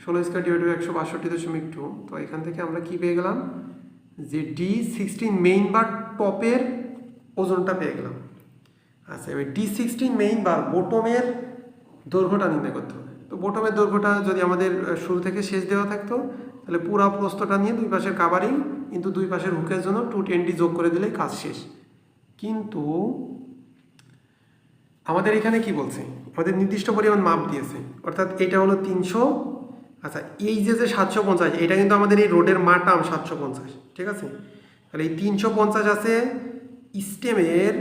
16 স্কয়ার ডিভাইড বাই 162.2, তো এখান থেকে আমরা কি পেয়ে গেলাম যে D16 মেইন বার টপের ওজনটা পেয়ে গেলাম। আচ্ছা এবার D16 মেইন বার বটমের দৈর্ঘ্যটা নির্ণয় করতে হবে। তো বটমের দৈর্ঘ্যটা যদি আমাদের শুরু থেকে শেষ দেওয়া থাকতো তাহলে পুরো প্রস্থটা নিয়ে দুই পাশের কাভারিং কিন্তু দুই পাশের হুকের জন্য 220 যোগ করে দিলেই কাজ শেষ। কিন্তু আমাদের এখানে কি বলছে, আমাদের নির্দিষ্ট পরিমাণ মাপ দিয়েছে, অর্থাৎ এটা হলো 300। আচ্ছা এই যে 750, এটা কিন্তু আমাদের এই রোডের মাটাম 750, ঠিক আছে। তাহলে এই 350 আছে স্টেমের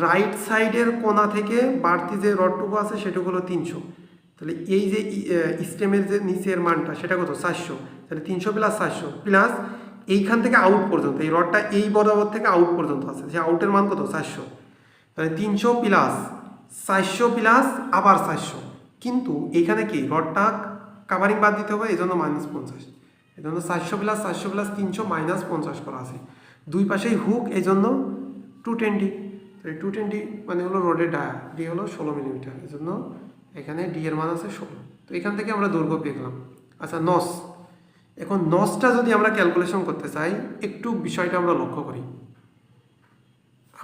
রাইট সাইডের কোণা থেকে বাড়তি যে রডটুকু আছে সেটুকু হলো 300। তাহলে এই যে স্টেমের যে নিচের মানটা সেটা কত 400। তাহলে 300 প্লাস 400 প্লাস এইখান থেকে আউট পর্যন্ত, এই রডটা এই বরাবর থেকে আউট পর্যন্ত আছে, যে আউটের মান কত 400। তাহলে 300 প্লাস 400 প্লাস আবার 400, কিন্তু এখানে কি রডটা কাভারিং বাদ দিতে হবে, এই জন্য -50। এই জন্য 400 প্লাস 400 প্লাস 300 -50 করা আছে। দুই পাশেই হুক, এই জন্য 220। তাহলে 220 মানে হলো রোডের ডায়া, ডি হলো 16 মিলিমিটার, এই জন্য এখানে ডি এর মান আছে 16। তো এখান থেকে আমরা দৈর্ঘ্য পেলাম। আচ্ছা নস, এখন নসটা যদি আমরা ক্যালকুলেশন করতে চাই, একটু বিষয়টা আমরা লক্ষ্য করি।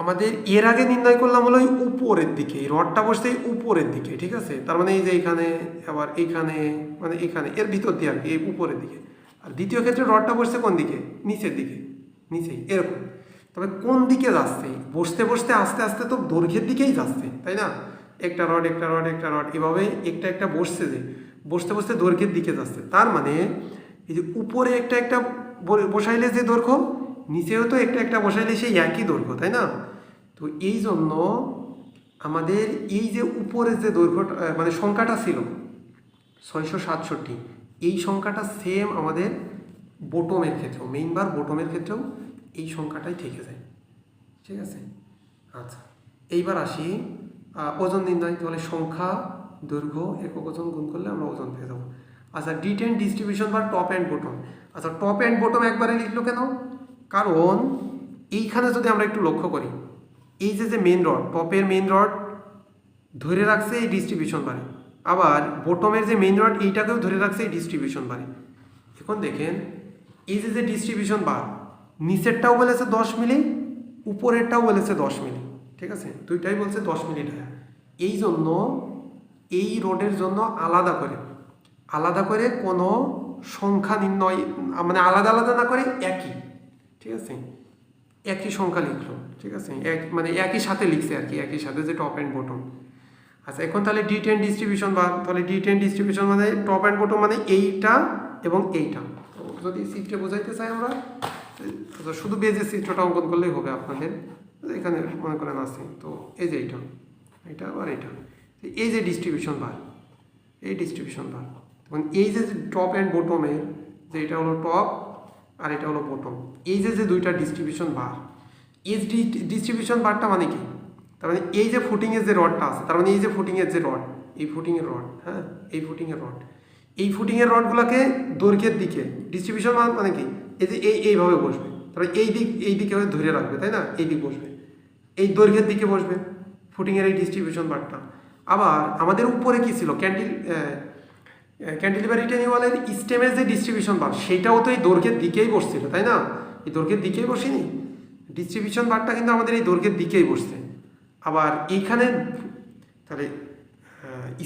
আমাদের এর আগে নির্ণয় করলাম হলো উপরের দিকে, রডটা বসছে উপরের দিকে, ঠিক আছে। তার মানে এই যে এইখানে, আবার এইখানে, মানে এখানে এর ভিতর দিয়ে আর কি, এই উপরের দিকে। আর দ্বিতীয় ক্ষেত্রে রডটা বসছে কোন দিকে, নিচের দিকে, নিচেই এরকম। তবে কোন দিকে যাচ্ছে, বসতে বসতে আস্তে আস্তে তো দৈর্ঘ্যের দিকেই যাচ্ছে, তাই না। একটা রড একটা রড একটা রড এভাবে একটা একটা বসছে, যে বসতে বসতে দৈর্ঘ্যের দিকে যাচ্ছে। তার মানে এই যে উপরে একটা একটা বসাইলে যে দৈর্ঘ্য, নিচেও তো একটা একটা বসাইলে সেই একই দৈর্ঘ্য, তাই না। তো এই জন্য আমাদের এই যে উপরের যে দৈর্ঘ্যটা মানে সংখ্যাটা ছিল 667, এই সংখ্যাটা সেম আমাদের বটমের ক্ষেত্রেও, মেইন বার বটমের ক্ষেত্রেও এই সংখ্যাটাই থেকে যায়, ঠিক আছে। আচ্ছা এইবার আসি ওজন নির্ণয়। তাহলে সংখ্যা দৈর্ঘ্য একক ওজন গুণ করলে আমরা ওজন পেয়ে যাবো। আচ্ছা D10 ডিস্ট্রিবিউশন বা টপ অ্যান্ড বটম। আচ্ছা টপ অ্যান্ড বটম একবারে লিখলো কেন, কারণ এইখানে যদি আমরা একটু লক্ষ্য করি, এই যে মেন রড, টপের মেন রড ধরে রাখছে এই ডিস্ট্রিবিউশন বারে, আবার বটমের যে মেন রড এইটাকেও ধরে রাখছে এই ডিস্ট্রিবিউশন বারে। এখন দেখেন এই যে ডিস্ট্রিবিউশন বার, নিচেরটাও বলেছে 10 মিলি, উপরেরটাও বলেছে 10 মিলি, ঠিক আছে, দুইটাই বলছে 10 মিলি ডায়া। এই জন্য এই রোডের জন্য আলাদা করে কোনো সংখ্যা নির্ণয়, মানে আলাদা আলাদা না করে একই, ঠিক আছে, একই সংখ্যা লিখলো, ঠিক আছে, মানে একই সাথে লিখছে আর কি, একই সাথে যে টপ অ্যান্ড বটম। আচ্ছা এখন তাহলে D10 ডিস্ট্রিবিউশন বা, তাহলে D10 ডিস্ট্রিবিউশন মানে টপ অ্যান্ড বটম মানে এইটা এবং এইটা। তো যদি চিত্রে বোঝাইতে চাই আমরা, শুধু বেজে চিত্রটা অঙ্কন করলেই হবে আপনাদের। এখানে মনে করেন আছে, তো এই যে এইটা আবার এইটা, এই যে ডিস্ট্রিবিউশন বার, এই ডিস্ট্রিবিউশন বার, এবং এই যে টপ অ্যান্ড বটমের, যে এটা হলো টপ আর এটা হলো বটম, এই যে দুইটা ডিস্ট্রিবিউশন বার, এই ডিস্ট্রিবিউশন বারটা মানে কি, তার মানে এই যে ফুটিংয়ের যে রডটা আছে, তার মানে এই যে ফুটিংয়ের যে রড, এই ফুটিংয়ের রড, হ্যাঁ এই ফুটিংয়ের রড, এই ফুটিংয়ের রডগুলোকে দৈর্ঘ্যের দিকে ডিস্ট্রিবিউশন মানে কি, এই যে এইভাবে বসবে, তারপরে এই দিকে ধরে রাখবে, তাই না, এই দিক বসবে, এই দৈর্ঘ্যের দিকে বসবে ফুটিংয়ের এই ডিস্ট্রিবিউশন বারটা। আবার আমাদের উপরে কি ছিল, ক্যান্টিলিভার রিটেনিং ওয়ালের স্টেমের যে ডিস্ট্রিবিউশন বার, সেটাও তো এই দৈর্ঘ্যের দিকেই বসছিল, তাই না, এই দৈর্ঘ্যের দিকেই বসেনি, ডিস্ট্রিবিউশন বারটা কিন্তু আমাদের এই দৈর্ঘ্যের দিকেই বসছে। আবার এইখানে তাহলে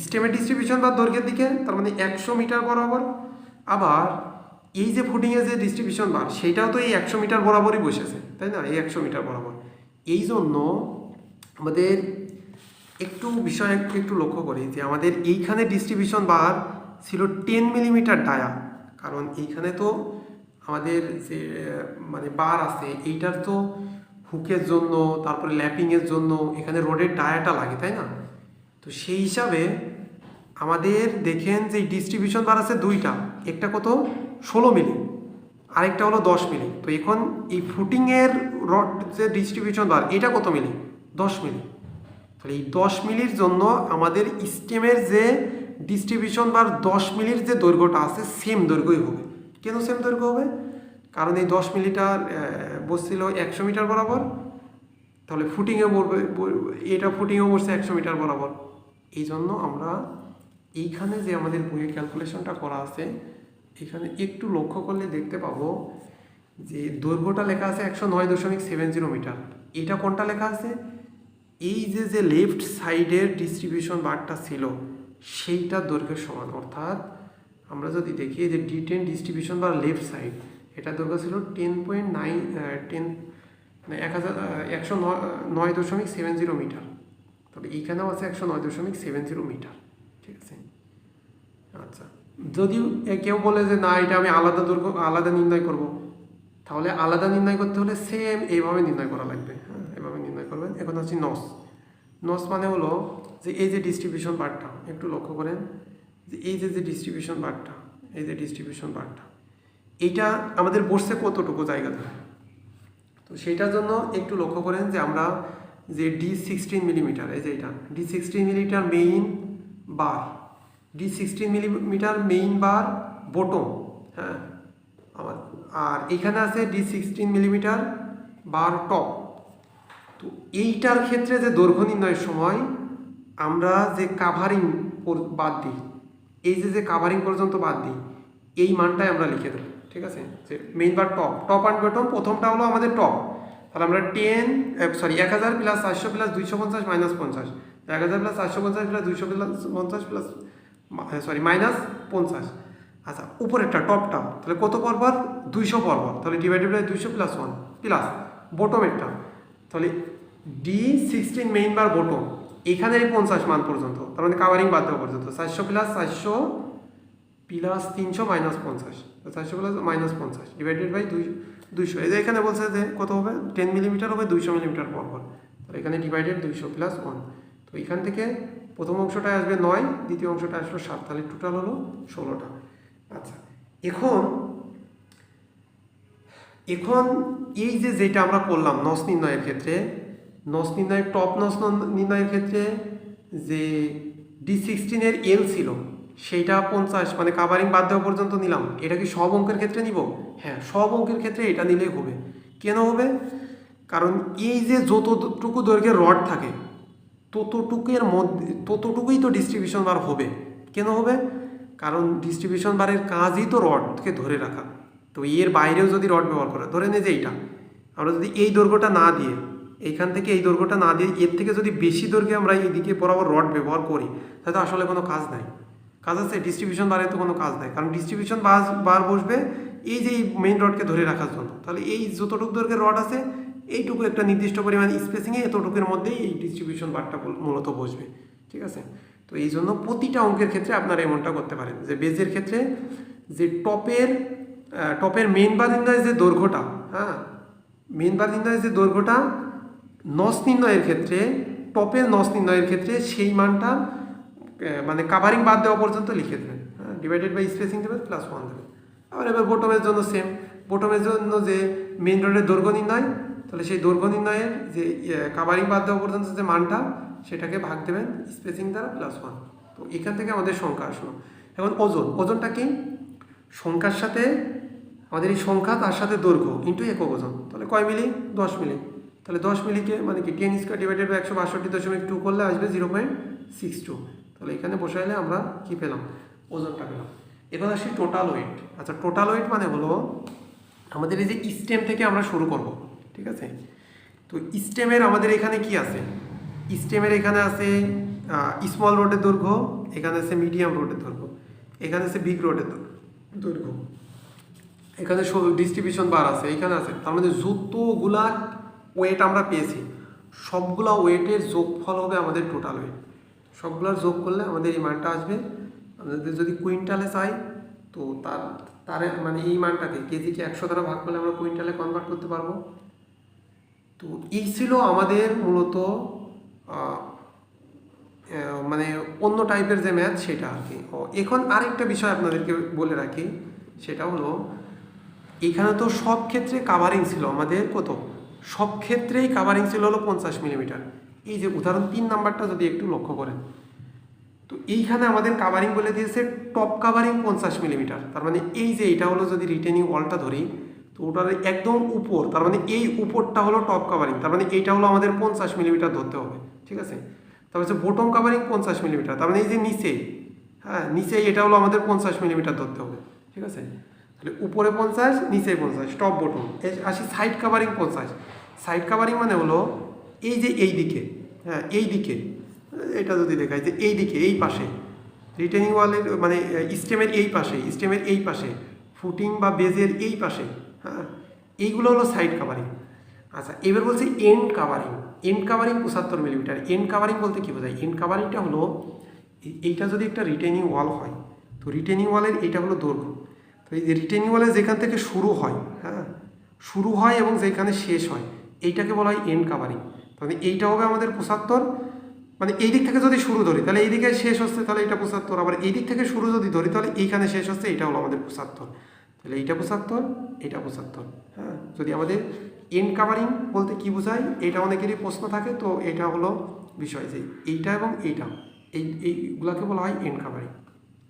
স্টেমের ডিস্ট্রিবিউশন বার দৈর্ঘ্যের দিকে, তার মানে 100 মিটার বরাবর। আবার এই যে ফুটিংয়ের যে ডিস্ট্রিবিউশন বার, সেটাও তো এই 100 মিটার বরাবরই বসেছে, তাই না, এই 100 মিটার বরাবর। এই জন্য আমাদের একটু বিষয় একটু লক্ষ্য করি যে আমাদের এইখানে ডিস্ট্রিবিউশন বার ছিল 10 মিলিমিটার ডায়া, কারণ এইখানে তো আমাদের যে মানে বার আছে, এইটার তো হুকের জন্য, তারপরে ল্যাপিংয়ের জন্য এখানে রোডের ডায়াটা লাগে, তাই না। তো সেই হিসাবে আমাদের দেখেন যে ডিস্ট্রিবিউশন বার আছে দুইটা, একটা কত 16 মিলি, আরেকটা হলো 10 মিলি। তো এখন এই ফুটিংয়ের রড যে ডিস্ট্রিবিউশন বার, এটা কত মিলি, 10 মিলি। তাহলে এই 10 মিলির জন্য আমাদের স্টেমের যে ডিস্ট্রিবিউশন বার 10 মিলির যে দৈর্ঘ্যটা আছে, সেম দৈর্ঘ্যই হবে। কেন সেম দৈর্ঘ্য হবে, কারণ এই 10 মিলিটার বসছিল 100 মিটার বরাবর, তাহলে ফুটিংয়ে পড়বে, এটা ফুটিংয়েও বসছে 100 মিটার বরাবর। এই জন্য আমরা এইখানে যে আমাদের বইয়ের ক্যালকুলেশনটা করা আছে, এখানে একটু লক্ষ্য করলে দেখতে পাবো যে দৈর্ঘ্যটা লেখা আছে 109.70 মিটার। এটা কোনটা লেখা আছে, এই যে লেফট সাইডের ডিস্ট্রিবিউশন বারটা ছিল সেইটার দৈর্ঘ্যের সমান। অর্থাৎ আমরা যদি দেখি যে D10 ডিস্ট্রিবিউশন বার লেফট সাইড, এটা দৈর্ঘ্য ছিল 109.70 মিটার। তবে এইখানেও আছে 109.70 মিটার, ঠিক আছে। আচ্ছা যদি কেউ বলে যে না এটা আমি আলাদা দৈর্ঘ্য আলাদা নির্ণয় করব, তাহলে আলাদা নির্ণয় করতে হলে সেম এইভাবে নির্ণয় করা লাগবে, হ্যাঁ এভাবে নির্ণয় করবেন। এখন আসছি নস। নস মানে হলো যে এই যে ডিস্ট্রিবিউশন বারটা, একটু লক্ষ্য করেন যে এই যে ডিস্ট্রিবিউশন বারটা, এই যে ডিস্ট্রিবিউশন বারটা, এইটা আমাদের বসছে কতটুকু জায়গা ধরে। তো সেইটার জন্য একটু লক্ষ্য করেন যে আমরা যে D16 মিলিমিটার, এই যে এটা D16 মিলিমিটার মেইন বার, D16 মিলিমিটার মেইন বার বটম, হ্যাঁ, আর এখানে আছে D16 মিলিমিটার বার টপ। তো এইটার ক্ষেত্রে যে দৈর্ঘ্য নির্ণয়ের সময় আমরা যে কাভারিং বাদ দিই, এই যে কাভারিং পর্যন্ত বাদ দিই, এই মানটাই আমরা লিখে দেবো, ঠিক আছে। যে main bar top, top and bottom, প্রথমটা হলো আমাদের টপ, তাহলে আমরা 1000 plus 400 plus 250 minus 50, 1000 plus 450 plus 250 plus minus 50। আচ্ছা, উপরেরটা টপটা তাহলে কত পরপর 200 পরপর, তাহলে ডিভাইডেড বাই 200 প্লাস 1 প্লাস বটমেরটা, তাহলে D16 মেইন বার বটম এখানে এই 50 মান পর্যন্ত, তার মানে কাভারিং বাদ দেওয়া পর্যন্ত 400 plus 300 minus 50, 400 plus minus 50 divided by 200। এই যে এখানে বলছে যে কত হবে 10 মিলিমিটার হবে 200 মিলিমিটার পরপর, তাহলে এখানে ডিভাইডেড 200 প্লাস 1। তো এখান থেকে প্রথম অংশটায় আসবে 9, দ্বিতীয় অংশটা আসলো 7, তাহলে টোটাল হলো 16টা। আচ্ছা, এখন এই যে যেটা আমরা করলাম নস নির্ণয়ের ক্ষেত্রে, নস নির্ণয়ের টপ নস নির্ণয়ের ক্ষেত্রে যে D16 এর এল ছিল সেইটা 50 মানে কাভারিং বাদ দেওয়া পর্যন্ত নিলাম, এটা কি সব অঙ্কের ক্ষেত্রে নিব? হ্যাঁ, সব অঙ্কের ক্ষেত্রে এটা নিলেই হবে। কেন হবে? কারণ এই যে যতটুকু দৈর্ঘ্যের রড থাকে ততটুকুই তো ডিস্ট্রিবিউশন বার হবে। কেন হবে? কারণ ডিস্ট্রিবিউশন বারের কাজই তো রডকে ধরে রাখা। তো এর বাইরেও যদি রড ব্যবহার করে, ধরে নে যে এইটা আমরা যদি এই দৈর্ঘ্যটা না দিয়ে, এইখান থেকে এই দৈর্ঘ্যটা না দিয়ে এর থেকে যদি বেশি দৈর্ঘ্যে আমরা এইদিকে বরাবর রড ব্যবহার করি, তাহলে আসলে কোনো কাজ নাই। কাজ আছে ডিস্ট্রিবিউশন বারে তো কোনো কাজ নাই, কারণ ডিস্ট্রিবিউশন বার বসবে এই যে মেইন রডকে ধরে রাখার জন্য। তাহলে এই যতটুকু দৈর্ঘ্যের রড আছে এইটুকু একটা নির্দিষ্ট পরিমাণ স্পেসিংয়ে এতটুকুর মধ্যেই এই ডিস্ট্রিবিউশন বারটা মূলত বসবে, ঠিক আছে। তো এই জন্য প্রতিটা অঙ্কের ক্ষেত্রে আপনারা এমনটা করতে পারেন যে বেজের ক্ষেত্রে যে টপের মেইন বার নির্ণয়ের যে দৈর্ঘ্যটা, হ্যাঁ, মেইন বার নির্ণয়ের যে দৈর্ঘ্যটা নস নির্ণয়ের ক্ষেত্রে, টপের নস নির্ণয়ের ক্ষেত্রে সেই মানটা মানে কাভারিং বাদ দেওয়া পর্যন্ত লিখে দেবেন, হ্যাঁ, ডিভাইডেড বাই স্পেসিং দেবেন প্লাস 1 দেবেন। আবার এবার বটমের জন্য সেম, বটমের জন্য যে মেইন রডের দৈর্ঘ্য নির্ণয়, তাহলে সেই দৈর্ঘ্য নির্ণয়ের যে কাভারিং বাদ দেওয়া পর্যন্ত যে মানটা সেটাকে ভাগ দেবেন স্পেসিং দ্বারা প্লাস 1। তো এখান থেকে আমাদের সংখ্যা আসলো। এখন ওজনটা কি? সংখ্যার সাথে আমাদের এই সংখ্যা তার সাথে দৈর্ঘ্য ইন্টু একক ওজন, তাহলে কয় মিলি? 10 মিলি। তাহলে 10 মিলিকে মানে কি 10 স্কোয়ার ডিভাইডেড বাই 162.2 করলে আসবে 0.62। তাহলে এখানে বসাইলে আমরা কি পেলাম? ওজনটা পেলাম। এবার আসি টোটাল ওয়েট। আচ্ছা, টোটাল ওয়েট মানে হলো আমাদের এই যে স্টেম থেকে আমরা শুরু করব, ঠিক আছে। তো স্টেমের আমাদের এখানে কি আছে? স্টেমের এখানে আছে স্মল রোডের দৈর্ঘ্য, এখানে আছে মিডিয়াম রোডের দৈর্ঘ্য, এখানে আছে বিগ রোডের দৈর্ঘ্য, এখানে ডিস্ট্রিবিউশন বার আছে, এখানে আছে। তার মধ্যে যতগুলা ওয়েট আমরা পেয়েছি সবগুলা ওয়েটের যোগফল হবে আমাদের টোটাল ওয়েট। সবগুলার যোগ করলে আমাদের এই মানটা আসবে। আমাদের যদি কুইন্টালে চাই তো তার মানে এই মানটাকে কেজিকে 100 দ্বারা ভাগ করলে আমরা কুইন্টালে কনভার্ট করতে পারবো। তো এই ছিল আমাদের মূলত মানে অন্য টাইপের যে ম্যাথ সেটা আর কি। এখন আরেকটা বিষয় আপনাদেরকে বলে রাখি, সেটা হলো এখানে তো সব ক্ষেত্রে কাভারিং ছিল আমাদের কত? সব ক্ষেত্রেই কাভারিং ছিল হলো 50 মিলিমিটার। এই যে উদাহরণ 3 নাম্বারটা যদি একটু লক্ষ্য করেন, তো এইখানে আমাদের কাভারিং বলে দিয়েছে টপ কাভারিং 50 মিলিমিটার। তার মানে এই যে এটা হলো যদি রিটেনিং ওয়ালটা ধরি, তো ওটার একদম উপর, তার মানে এই উপরটা হলো টপ কাভারিং, তার মানে এইটা হলো আমাদের 50 মিলিমিটার ধরতে হবে, ঠিক আছে। তারপর হচ্ছে বটম কাভারিং 50 মিলিমিটার, তার মানে এই যে নিচে, হ্যাঁ, নিচে এটা হলো আমাদের 50 মিলিমিটার ধরতে হবে, ঠিক আছে। তাহলে উপরে 50, নিচে 50, টপ বটম। আসি সাইড কাভারিং 50। সাইড কাভারিং মানে হলো এই যে এই দিকে, হ্যাঁ, এই দিকে, এটা যদি দেখায় যে এই দিকে, এই পাশে রিটেনিং ওয়ালের মানে স্টেমের এই পাশে, স্টেমের এই পাশে, ফুটিং বা বেজের এই পাশে, হ্যাঁ, এইগুলো হলো সাইড কাভারিং। আচ্ছা, এবার বলছি এন্ড কাভারিং। এন্ড কাভারিং 75 মিলিমিটার। এন্ড কাভারিং বলতে কী বোঝায়? এন্ড কাভারিংটা হলো এইটা যদি একটা রিটেনিং ওয়াল হয়, তো রিটেনিং ওয়ালের এইটা হলো দৈর্ঘ্য। তো এই রিটেনিং ওয়ালে যেখান থেকে শুরু হয়, হ্যাঁ, শুরু হয় এবং যেখানে শেষ হয়, এইটাকে বলা হয় এন্ড কাভারিং। তাহলে এইটা হবে আমাদের 75, মানে এই দিক থেকে যদি শুরু ধরি তাহলে এই দিকে শেষ হচ্ছে, তাহলে এটা 75, আবার এই দিক থেকে শুরু যদি ধরি তাহলে এইখানে শেষ হচ্ছে, এটা হলো আমাদের 75। তাহলে এইটা 75, এটা 75। হ্যাঁ, যদি আমাদের এন্ড কাভারিং বলতে কি বোঝায়, এটা অনেকেরই প্রশ্ন থাকে, তো এটা হলো বিষয় যে এইটা এবং এইটা, এইগুলাকে বলা হয় এন্ড কাভারিং।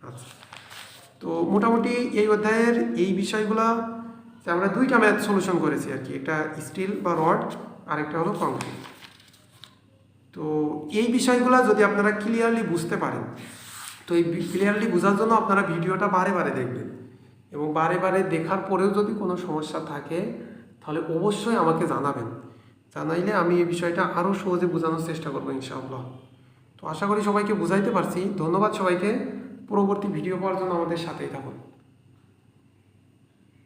আচ্ছা, তো মোটামুটি এই অধ্যায়ের এই বিষয়গুলা আমরা 2টা ম্যাথ সলিউশন করেছি আর কি, একটা স্টিল বা রড, আর একটা হলো কংক্রিট। তো এই বিষয়গুলো যদি আপনারা ক্লিয়ারলি বুঝতে পারেন, তো এই ক্লিয়ারলি বোঝার জন্য আপনারা ভিডিওটা বারে বারে দেখবেন, এবং বারে বারে দেখার পরেও যদি কোনো সমস্যা থাকে তাহলে অবশ্যই আমাকে জানাবেন। জানাইলে আমি এই বিষয়টা আরও সহজে বোঝানোর চেষ্টা করবো ইনশাআল্লাহ। তো আশা করি সবাইকে বুঝাইতে পারছি। ধন্যবাদ সবাইকে। পরবর্তী ভিডিও পাওয়ার জন্য আমাদের সাথেই থাকুন।